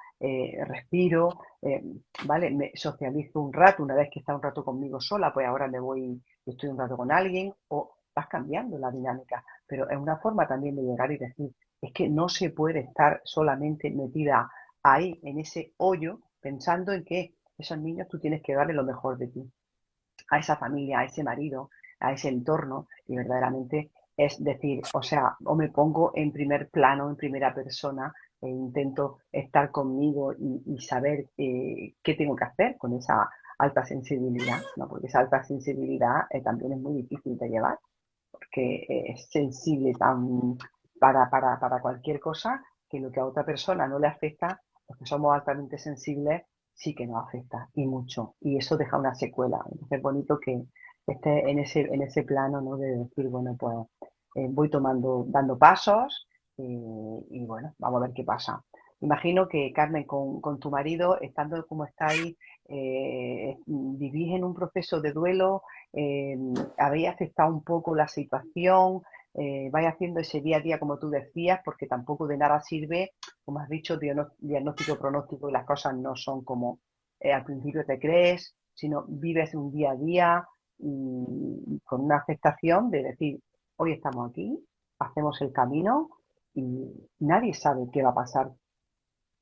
respiro, ¿vale? Me socializo un rato, una vez que está un rato conmigo sola, pues ahora me voy, estoy un rato con alguien o vas cambiando la dinámica, pero es una forma también de llegar y decir, es que no se puede estar solamente metida ahí, en ese hoyo, pensando en que esos niños tú tienes que darle lo mejor de ti, a esa familia, a ese marido, a ese entorno, y verdaderamente es decir, o sea, o me pongo en primer plano, en primera persona, e intento estar conmigo y saber qué tengo que hacer con esa alta sensibilidad, ¿no? Porque esa alta sensibilidad también es muy difícil de llevar porque es sensible para cualquier cosa que lo que a otra persona no le afecta, los que somos altamente sensibles, sí que nos afecta y mucho. Y eso deja una secuela. Entonces es bonito que esté en ese plano, ¿no? De decir, bueno, pues voy dando pasos y bueno, vamos a ver qué pasa. Imagino que Carmen, con tu marido, estando como estáis, vivís en un proceso de duelo, eh, habéis aceptado un poco la situación, vais haciendo ese día a día como tú decías, porque tampoco de nada sirve, como has dicho, diagnóstico, pronóstico y las cosas no son como al principio te crees, sino vives un día a día y con una aceptación de decir, hoy estamos aquí, hacemos el camino y nadie sabe qué va a pasar.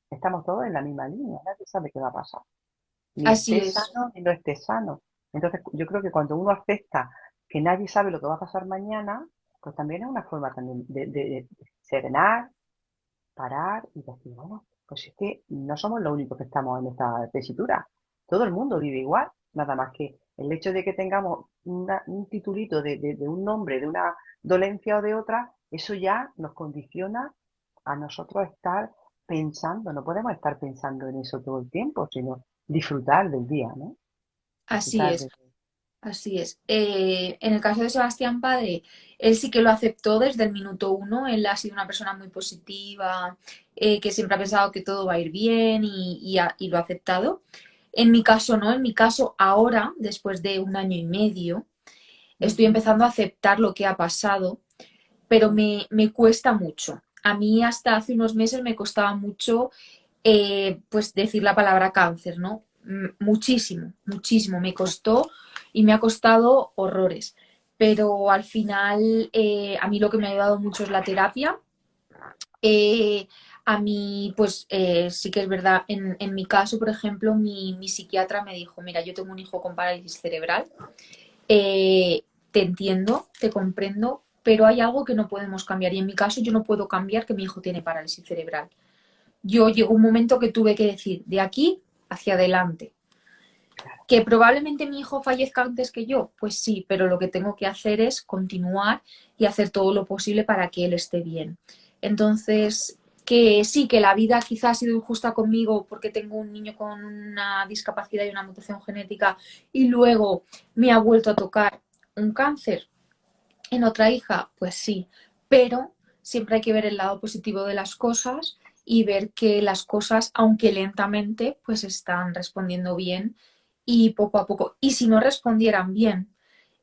Estamos todos en la misma línea, nadie sabe qué va a pasar ni Así estés es. sano ni no estés sano. Entonces, yo creo que cuando uno acepta que nadie sabe lo que va a pasar mañana, pues también es una forma también de serenar, parar y decir, bueno, pues es que no somos los únicos que estamos en esta tesitura. Todo el mundo vive igual, nada más que el hecho de que tengamos un titulito de un nombre, de una dolencia o de otra, eso ya nos condiciona a nosotros estar pensando, no podemos estar pensando en eso todo el tiempo, sino disfrutar del día, ¿no? Así Disfrutar es. de... Así es. En el caso de Sebastián Padre, él sí que lo aceptó desde el minuto uno. Él ha sido una persona muy positiva, que siempre ha pensado que todo va a ir bien y lo ha aceptado. En mi caso no, en mi caso ahora, después de un año y medio, estoy Ujú, empezando a aceptar lo que ha pasado, pero ujú, me cuesta mucho. A mí hasta hace unos meses me costaba mucho pues decir la palabra cáncer, ¿no? Muchísimo, muchísimo. Me costó y me ha costado horrores. Pero al final a mí lo que me ha ayudado mucho es la terapia. Eh, a mí, pues sí que es verdad, en mi caso, por ejemplo, mi psiquiatra me dijo, mira, yo tengo un hijo con parálisis cerebral, te entiendo, te comprendo, pero hay algo que no podemos cambiar. Y en mi caso yo no puedo cambiar que mi hijo tiene parálisis cerebral. Yo llegó un momento que tuve que decir, de aquí hacia adelante. claro. ¿Que probablemente mi hijo fallezca antes que yo? Pues sí, pero lo que tengo que hacer es continuar y hacer todo lo posible para que él esté bien. Entonces, que sí, que la vida quizás ha sido injusta conmigo porque tengo un niño con una discapacidad y una mutación genética y luego me ha vuelto a tocar un cáncer en otra hija, pues sí, pero siempre hay que ver el lado positivo de las cosas y ver que las cosas, aunque lentamente, pues están respondiendo bien y poco a poco. Y si no respondieran bien,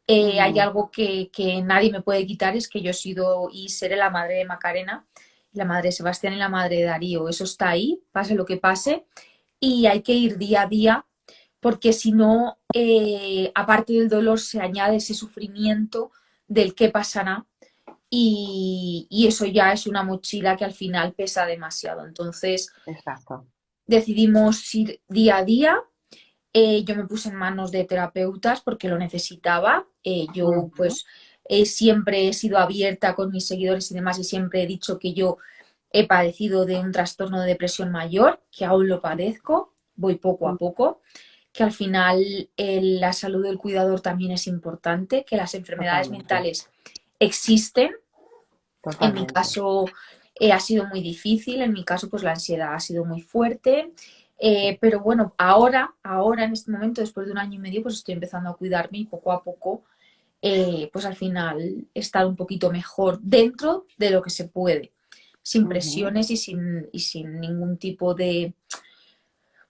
hay Mm, algo que nadie me puede quitar, es que yo he sido y seré la madre de Macarena, la madre de Sebastián y la madre de Darío. Eso está ahí, pase lo que pase. y hay que ir día a día porque si no, aparte del dolor, se añade ese sufrimiento del qué pasará y eso ya es una mochila que al final pesa demasiado. Entonces Exacto. decidimos ir día a día. Yo me puse en manos de terapeutas porque lo necesitaba. Yo Ujú, pues siempre he sido abierta con mis seguidores y demás y siempre he dicho que yo he padecido de un trastorno de depresión mayor, que aún lo padezco, voy poco a ujú, poco, que al final la salud del cuidador también es importante, que las enfermedades totalmente, mentales existen. En mi totalmente. caso ha sido muy difícil, en mi caso pues la ansiedad ha sido muy fuerte, pero bueno, ahora en este momento, después de un año y medio, pues estoy empezando a cuidarme y poco a poco, pues al final estar un poquito mejor dentro de lo que se puede, sin Ujú. presiones y sin ningún tipo de...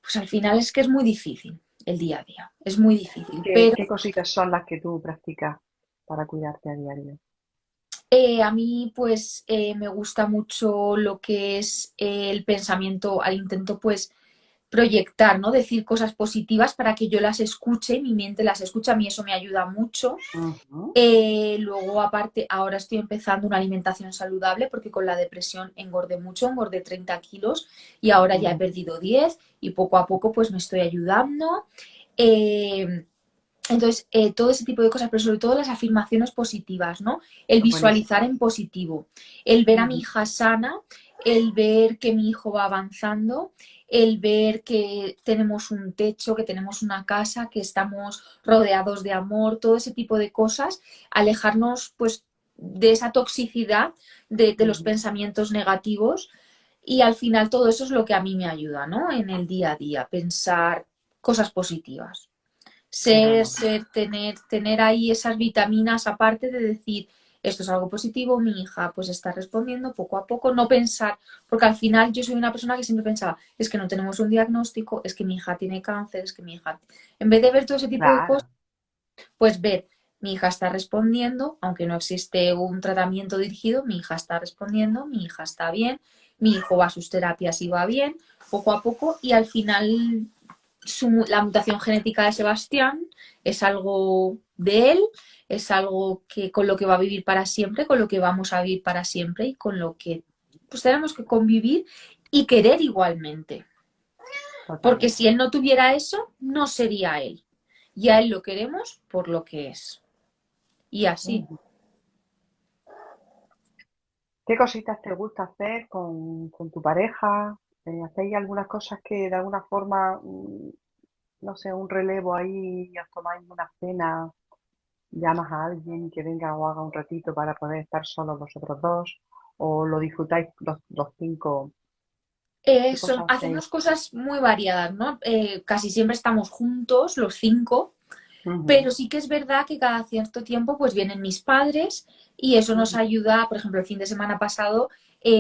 Pues al final es que es muy difícil el día a día, es muy difícil, pero ¿Qué cositas son las que tú practicas para cuidarte a diario? A mí, pues, me gusta mucho lo que es el pensamiento, al intento, pues, proyectar, ¿no? Decir cosas positivas para que yo las escuche, mi mente las escucha, a mí eso me ayuda mucho. Ujú, Luego, aparte, ahora estoy empezando una alimentación saludable porque con la depresión engordé mucho, engordé 30 kilos y ahora ya he ujú. perdido 10 y poco a poco, pues, me estoy ayudando. Eh, entonces, todo ese tipo de cosas, pero sobre todo las afirmaciones positivas, ¿no? El visualizar Buenísimo. en positivo, el ver a mi Ujú, hija sana, el ver que mi hijo va avanzando, el ver que tenemos un techo, que tenemos una casa, que estamos rodeados de amor, todo ese tipo de cosas, alejarnos pues de esa toxicidad, de los ujú. pensamientos negativos y al final todo eso es lo que a mí me ayuda, ¿no? En el día a día, pensar cosas positivas Qué bueno. tener ahí esas vitaminas aparte de decir, esto es algo positivo, mi hija pues está respondiendo poco a poco, no pensar, porque al final yo soy una persona que siempre pensaba, es que no tenemos un diagnóstico, es que mi hija tiene cáncer, es que mi hija, en vez de ver todo ese tipo de cosas, Claro. pues ver, mi hija está respondiendo, aunque no existe un tratamiento dirigido, mi hija está respondiendo, mi hija está bien, mi hijo va a sus terapias y va bien, poco a poco, y al final la mutación genética de Sebastián es algo de él, es algo que con lo que va a vivir para siempre, con lo que vamos a vivir para siempre y con lo que pues tenemos que convivir y querer igualmente. Porque si Totalmente. él no tuviera eso, no sería él. Y a él lo queremos por lo que es. Y así. Ujú. ¿Qué cositas te gusta hacer con tu pareja? ¿Hacéis algunas cosas que de alguna forma, no sé, un relevo ahí, os tomáis una cena, llamas a alguien que venga o haga un ratito para poder estar solos vosotros dos? ¿O lo disfrutáis los cinco? ¿Qué cosas hacéis? Hacemos cosas muy variadas, ¿no? Casi siempre estamos juntos, los cinco, Ujú, pero sí que es verdad que cada cierto tiempo pues vienen mis padres y eso nos ujú. ayuda, por ejemplo, el fin de semana pasado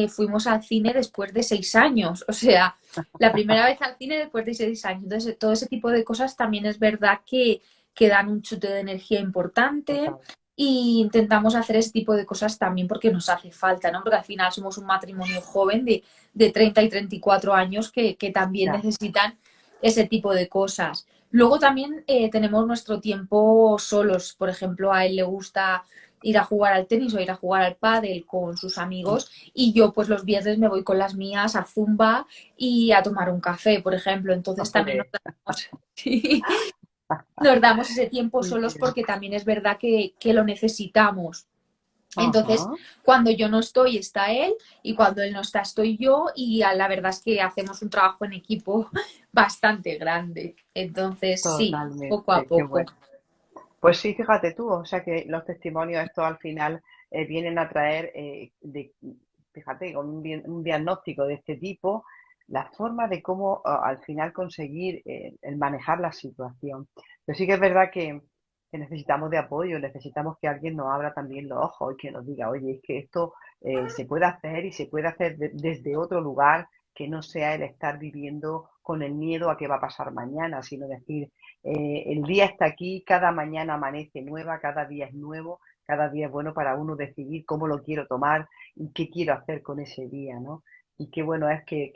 fuimos al cine después de 6 años, o sea, la primera vez al cine después de 6 años. Entonces, todo ese tipo de cosas también es verdad que dan un chute de energía importante Total. y intentamos hacer ese tipo de cosas también porque nos hace falta, ¿no? Porque al final somos un matrimonio joven de 30 y 34 años que también Ya. necesitan ese tipo de cosas. Luego también tenemos nuestro tiempo solos. Por ejemplo, a él le gusta ir a jugar al tenis o ir a jugar al pádel con sus Mm. amigos y yo pues los viernes me voy con las mías a Zumba y a tomar un café, por ejemplo. Entonces también Hombre, sí, nos damos ese tiempo muy solos bien. porque también es verdad que lo necesitamos. Entonces, Ajá. cuando yo no estoy, está él, y cuando él no está, estoy yo, y la verdad es que hacemos un trabajo en equipo bastante grande. Entonces, sí, poco a Totalmente, qué poco. bueno. Pues sí, fíjate tú, o sea que los testimonios estos al final vienen a traer, fíjate, con un diagnóstico de este tipo, la forma de cómo al final conseguir el manejar la situación. Pero sí que es verdad que necesitamos de apoyo, necesitamos que alguien nos abra también los ojos y que nos diga, oye, es que esto se puede hacer y se puede hacer desde otro lugar que no sea el estar viviendo con el miedo a qué va a pasar mañana, sino decir, el día está aquí, cada mañana amanece nueva, cada día es nuevo, cada día es bueno para uno decidir cómo lo quiero tomar y qué quiero hacer con ese día, ¿no? Y qué bueno es que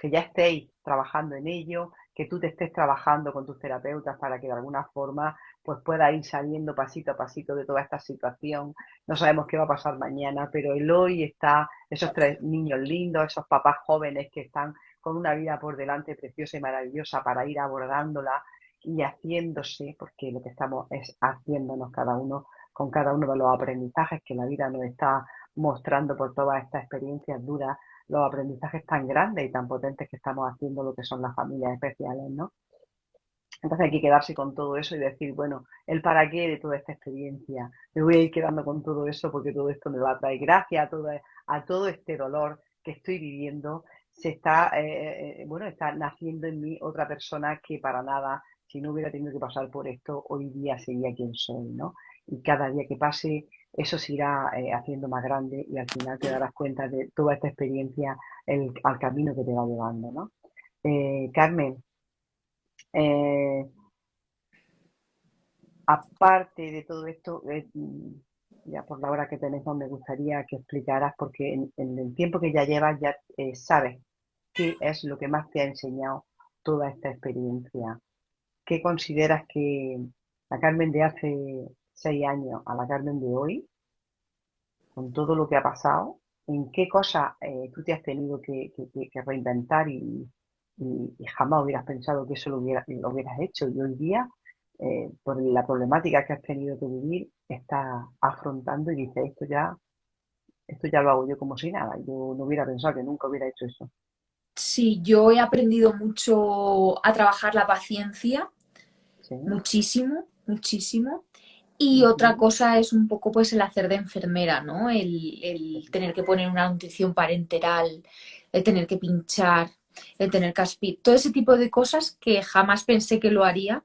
que ya estéis trabajando en ello, que tú te estés trabajando con tus terapeutas para que de alguna forma pues pueda ir saliendo pasito a pasito de toda esta situación. No sabemos qué va a pasar mañana, pero el hoy está, esos tres niños lindos, esos papás jóvenes que están con una vida por delante preciosa y maravillosa para ir abordándola y haciéndose, porque lo que estamos es haciéndonos cada uno con cada uno de los aprendizajes que la vida nos está mostrando por todas estas experiencias duras, los aprendizajes tan grandes y tan potentes que estamos haciendo lo que son las familias especiales, ¿no? Entonces hay que quedarse con todo eso y decir, bueno, el para qué de toda esta experiencia. Me voy a ir quedando con todo eso porque todo esto me va a traer gracias a todo este dolor que estoy viviendo. Se está, bueno, está naciendo en mí otra persona que para nada, si no hubiera tenido que pasar por esto, hoy día sería quien soy, ¿no? Y cada día que pase, eso se irá haciendo más grande y al final te darás cuenta de toda esta experiencia, al camino que te va llevando, ¿no? Carmen, eh, aparte de todo esto, ya por la hora que tenemos, me gustaría que explicaras, porque en el tiempo que ya llevas, ya sabes qué es lo que más te ha enseñado toda esta experiencia. ¿Qué consideras que la Carmen de hace 6 años a la Carmen de hoy, con todo lo que ha pasado, en qué cosas tú te has tenido que reinventar y jamás hubieras pensado que eso lo hubieras hecho y hoy día, por la problemática que has tenido que vivir, estás afrontando y dices, esto ya lo hago yo como si nada, yo no hubiera pensado que nunca hubiera hecho eso. Sí, yo he aprendido mucho a trabajar la paciencia, Sí, muchísimo, muchísimo. Y otra ujú, cosa es un poco pues el hacer de enfermera, ¿no? El tener que poner una nutrición parenteral, el tener que pinchar, el tener que aspirar, todo ese tipo de cosas que jamás pensé que lo haría,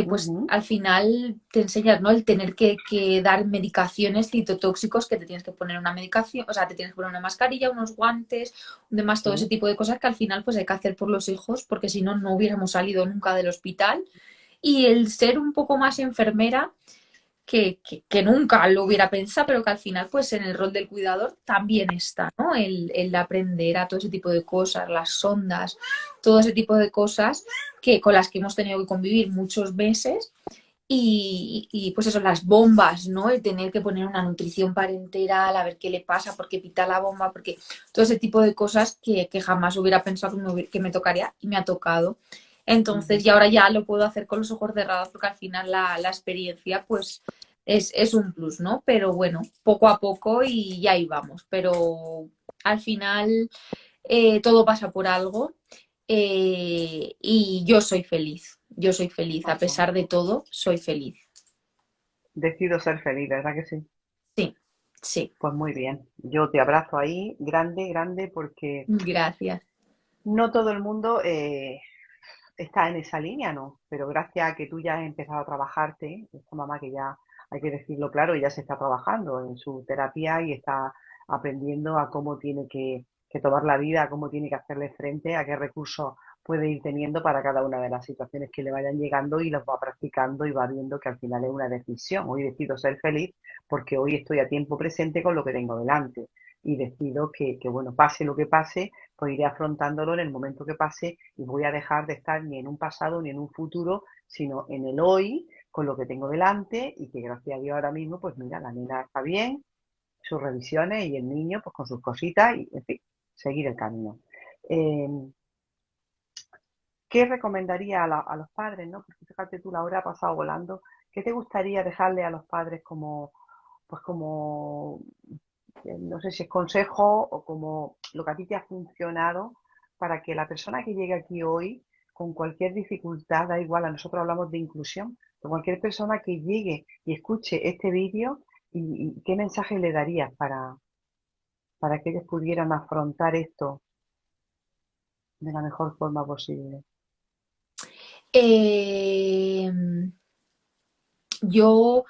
pues ujú, al final te enseñas, ¿no? El tener que dar medicaciones citotóxicos, que te tienes que poner una medicación, o sea, te tienes que poner una mascarilla, unos guantes, demás, todo ese sí, tipo de cosas que al final pues hay que hacer por los hijos, porque si no, no hubiéramos salido nunca del hospital. Y el ser un poco más enfermera, que nunca lo hubiera pensado, pero que al final, pues en el rol del cuidador también está, ¿no? El aprender a todo ese tipo de cosas, las sondas, todo ese tipo de cosas que con las que hemos tenido que convivir muchos meses y pues eso, las bombas, ¿no? El tener que poner una nutrición parenteral, a ver qué le pasa, por qué pita la bomba, porque todo ese tipo de cosas que jamás hubiera pensado que me tocaría y me ha tocado. Entonces, y ujú. ahora ya lo puedo hacer con los ojos cerrados porque al final la experiencia, pues, es un plus, ¿no? Pero bueno, poco a poco y ya ahí vamos. Pero al final todo pasa por algo y yo soy feliz. Yo soy feliz. A Ajá. pesar de todo, soy feliz. Decido ser feliz, ¿verdad que sí? Sí, sí. Pues muy bien. Yo te abrazo ahí, grande, grande, porque Gracias. no todo el mundo está en esa línea, ¿no? Pero gracias a que tú ya has empezado a trabajarte, esta mamá que ya, hay que decirlo claro, ya se está trabajando en su terapia y está aprendiendo a cómo tiene que tomar la vida, a cómo tiene que hacerle frente, a qué recursos puede ir teniendo para cada una de las situaciones que le vayan llegando y los va practicando y va viendo que al final es una decisión. Hoy decido ser feliz porque hoy estoy a tiempo presente con lo que tengo delante y decido bueno, pase lo que pase, pues iré afrontándolo en el momento que pase y voy a dejar de estar ni en un pasado ni en un futuro, sino en el hoy, con lo que tengo delante y que gracias a Dios ahora mismo, pues mira, la nena está bien, sus revisiones y el niño pues con sus cositas y, en fin, seguir el camino. Eh, ¿Qué recomendaría a los padres, no? Porque fíjate tú, la hora ha pasado volando. ¿Qué te gustaría dejarle a los padres como, pues como no sé si es consejo o como lo que a ti te ha funcionado para que la persona que llegue aquí hoy con cualquier dificultad, da igual, a nosotros hablamos de inclusión, pero cualquier persona que llegue y escuche este vídeo y qué mensaje le darías para que ellos pudieran afrontar esto de la mejor forma posible. Eh, yo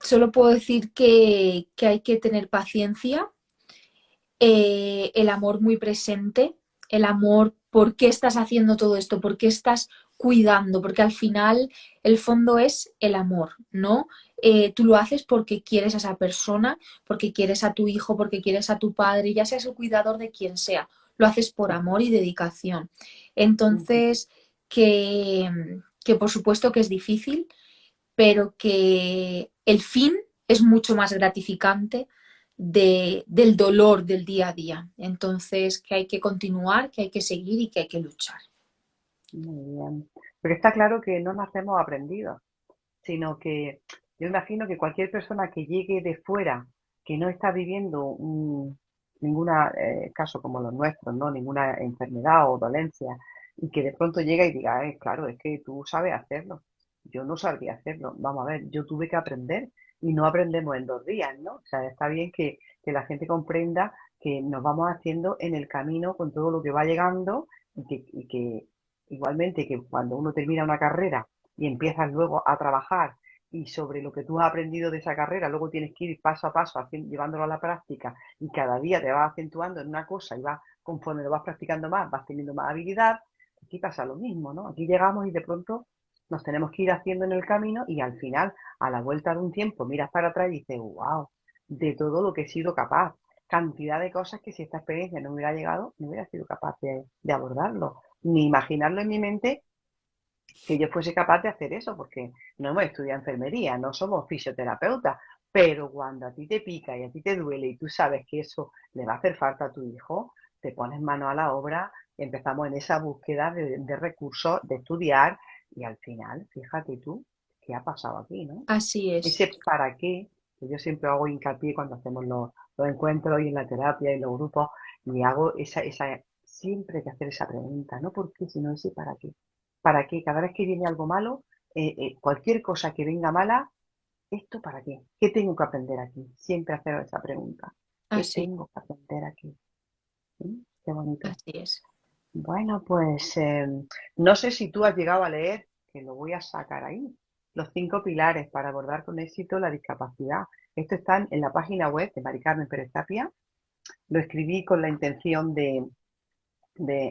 solo puedo decir que hay que tener paciencia, el amor muy presente, el amor, ¿por qué estás haciendo todo esto? ¿Por qué estás cuidando? Porque al final el fondo es el amor, ¿no? Tú lo haces porque quieres a esa persona, porque quieres a tu hijo, porque quieres a tu padre, ya seas el cuidador de quien sea. lo haces por amor y dedicación. Ujú. Entonces, que, que por supuesto que es difícil, pero que el fin es mucho más gratificante del dolor del día a día. Entonces, que hay que continuar, que hay que seguir y que hay que luchar. Muy bien. Pero está claro que no nacemos aprendidos, sino que yo imagino que cualquier persona que llegue de fuera, que no está viviendo ninguna caso como los nuestros, ¿no? Ninguna enfermedad o dolencia, y que de pronto llega y diga, claro, es que tú sabes hacerlo. Yo no sabría hacerlo. Vamos a ver, yo tuve que aprender y no aprendemos en 2 días, ¿no? O sea, está bien que la gente comprenda que nos vamos haciendo en el camino con todo lo que va llegando y que igualmente que cuando uno termina una carrera y empiezas luego a trabajar y sobre lo que tú has aprendido de esa carrera, luego tienes que ir paso a paso llevándolo a la práctica y cada día te vas acentuando en una cosa y vas, conforme lo vas practicando más, vas teniendo más habilidad. Aquí pasa lo mismo, ¿no? Aquí llegamos y de pronto nos tenemos que ir haciendo en el camino y al final, a la vuelta de un tiempo, miras para atrás y dices, wow, de todo lo que he sido capaz. Cantidad de cosas que si esta experiencia no hubiera llegado, no hubiera sido capaz de abordarlo, ni imaginarlo en mi mente que yo fuese capaz de hacer eso, porque no hemos estudiado enfermería, no somos fisioterapeutas, pero cuando a ti te pica y a ti te duele y tú sabes que eso le va a hacer falta a tu hijo, te pones mano a la obra, empezamos en esa búsqueda de recursos, de estudiar y al final, fíjate tú, ¿qué ha pasado aquí, no? Así es, Ese para qué, que yo siempre hago hincapié cuando hacemos los encuentros y en la terapia y los grupos, y hago siempre hay que hacer esa pregunta, no por qué, sino ese para qué. ¿Para qué? Cada vez que viene algo malo, cualquier cosa que venga mala, ¿esto para qué? ¿Qué tengo que aprender aquí? Siempre hacer esa pregunta. ¿Qué así, tengo que aprender aquí? ¿Sí? Qué bonito. así es. Bueno, pues no sé si tú has llegado a leer, que lo voy a sacar ahí, los 5 pilares para abordar con éxito la discapacidad. Esto está en la página web de Mari Carmen Pérez Tapia. Lo escribí con la intención de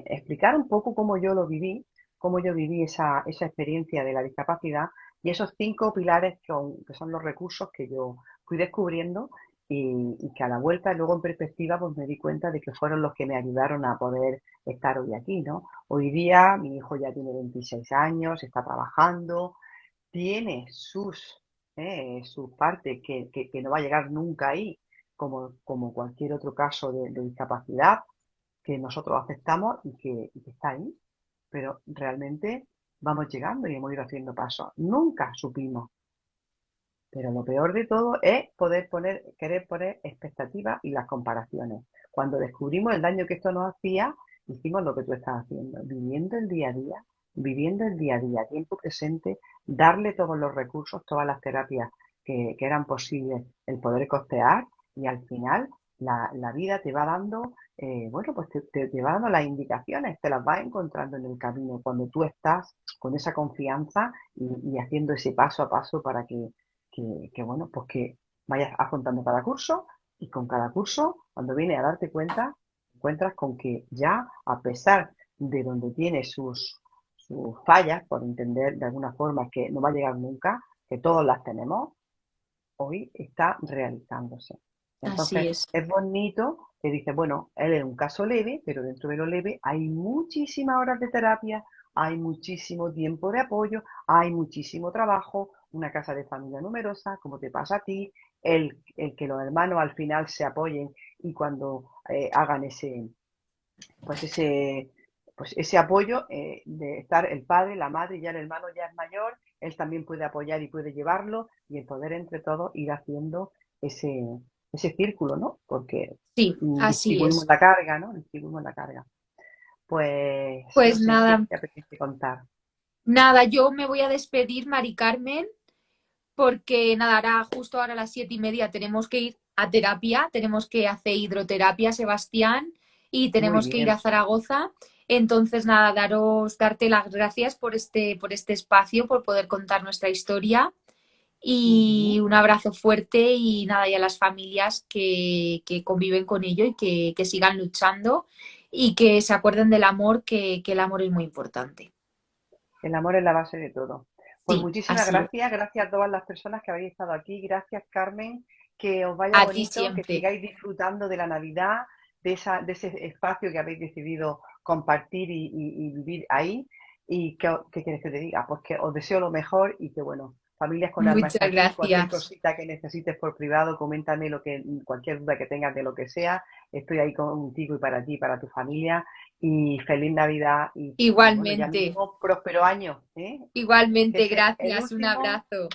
explicar un poco cómo yo lo viví, cómo yo viví esa experiencia de la discapacidad y esos 5 pilares que son los recursos que yo fui descubriendo y que a la vuelta, luego en perspectiva, pues me di cuenta de que fueron los que me ayudaron a poder estar hoy aquí, ¿no? Hoy día mi hijo ya tiene 26 años, está trabajando, tiene sus partes que no va a llegar nunca ahí, como cualquier otro caso de discapacidad, que nosotros aceptamos y que está ahí, pero realmente vamos llegando y hemos ido haciendo pasos. Nunca supimos, pero lo peor de todo es querer poner expectativas y las comparaciones. Cuando descubrimos el daño que esto nos hacía, hicimos lo que tú estás haciendo, viviendo el día a día, tiempo presente, darle todos los recursos, todas las terapias que eran posibles, el poder costear y al final la vida te va dando, bueno, pues te va dando las indicaciones, te las vas encontrando en el camino cuando tú estás con esa confianza y haciendo ese paso a paso para que, bueno, pues que vayas afrontando cada curso y con cada curso, cuando vienes a darte cuenta, encuentras con que ya, a pesar de donde tiene sus fallas, por entender de alguna forma que no va a llegar nunca, que todos las tenemos, hoy está realizándose. Así Entonces, es. es bonito que dice, bueno, él es un caso leve, pero dentro de lo leve hay muchísimas horas de terapia, hay muchísimo tiempo de apoyo, hay muchísimo trabajo, una casa de familia numerosa, como te pasa a ti, el que los hermanos al final se apoyen y cuando hagan pues ese, pues ese apoyo de estar el padre, la madre, ya el hermano ya es mayor, él también puede apoyar y puede llevarlo y el poder entre todos ir haciendo ese, ese círculo, ¿no? Porque Sí, así distribuimos es. la carga, ¿no? Distribuimos la carga. Pues no Pues sé, ¿qué nada, te apetece contar? nada, yo me voy a despedir, Mari Carmen, porque nada, ahora justo ahora a las 7:30 tenemos que ir a terapia, tenemos que hacer hidroterapia, Sebastián, y Muy tenemos que ir a bien, Zaragoza. Entonces, nada, darte las gracias por este espacio, por poder contar nuestra historia. Y ujú. un abrazo fuerte y nada, y a las familias que conviven con ello y que sigan luchando y que se acuerden del amor, que el amor es muy importante. El amor es la base de todo. Pues Sí, muchísimas así es. gracias, gracias a todas las personas que habéis estado aquí, gracias Carmen, que os vaya A ti bonito, que siempre. sigáis disfrutando de la Navidad, de ese espacio que habéis decidido compartir y vivir ahí. ¿Y qué quieres que te diga? Pues que os deseo lo mejor y que, bueno, Familias con Alma está Muchas aquí. Cualquier gracias. cosita que necesites por privado, coméntame cualquier duda que tengas de lo que sea. Estoy ahí contigo y para ti, para tu familia. Y feliz Navidad y bueno, ya Igualmente, mismo próspero año, ¿eh? Que igualmente, es el gracias. Un último. abrazo.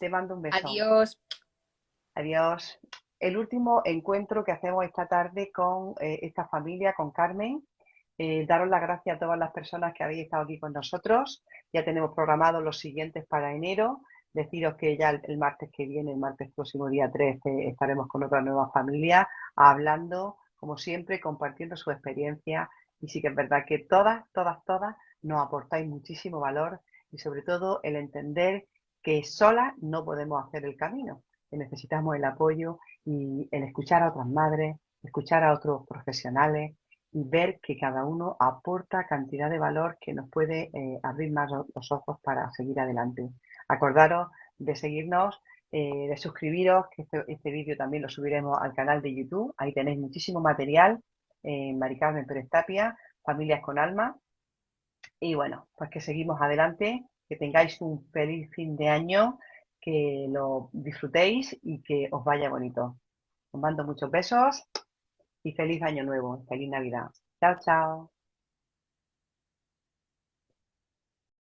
Te mando un beso. Adiós. Adiós. El último encuentro que hacemos esta tarde con esta familia, con Carmen. Daros las gracias a todas las personas que habéis estado aquí con nosotros. Ya tenemos programados los siguientes para enero. Deciros que ya el martes que viene, el martes próximo, día 13, estaremos con otra nueva familia, hablando, como siempre, compartiendo su experiencia. Y sí que es verdad que todas nos aportáis muchísimo valor y sobre todo el entender que solas no podemos hacer el camino, que necesitamos el apoyo y el escuchar a otras madres, escuchar a otros profesionales y ver que cada uno aporta cantidad de valor que nos puede abrir más los ojos para seguir adelante. Acordaros de seguirnos, de suscribiros, que este vídeo también lo subiremos al canal de YouTube. Ahí tenéis muchísimo material. Mari Carmen Pérez Tapia, Familias con Alma. Y bueno, pues que seguimos adelante, que tengáis un feliz fin de año, que lo disfrutéis y que os vaya bonito. Os mando muchos besos y feliz año nuevo, feliz Navidad. Chao, chao.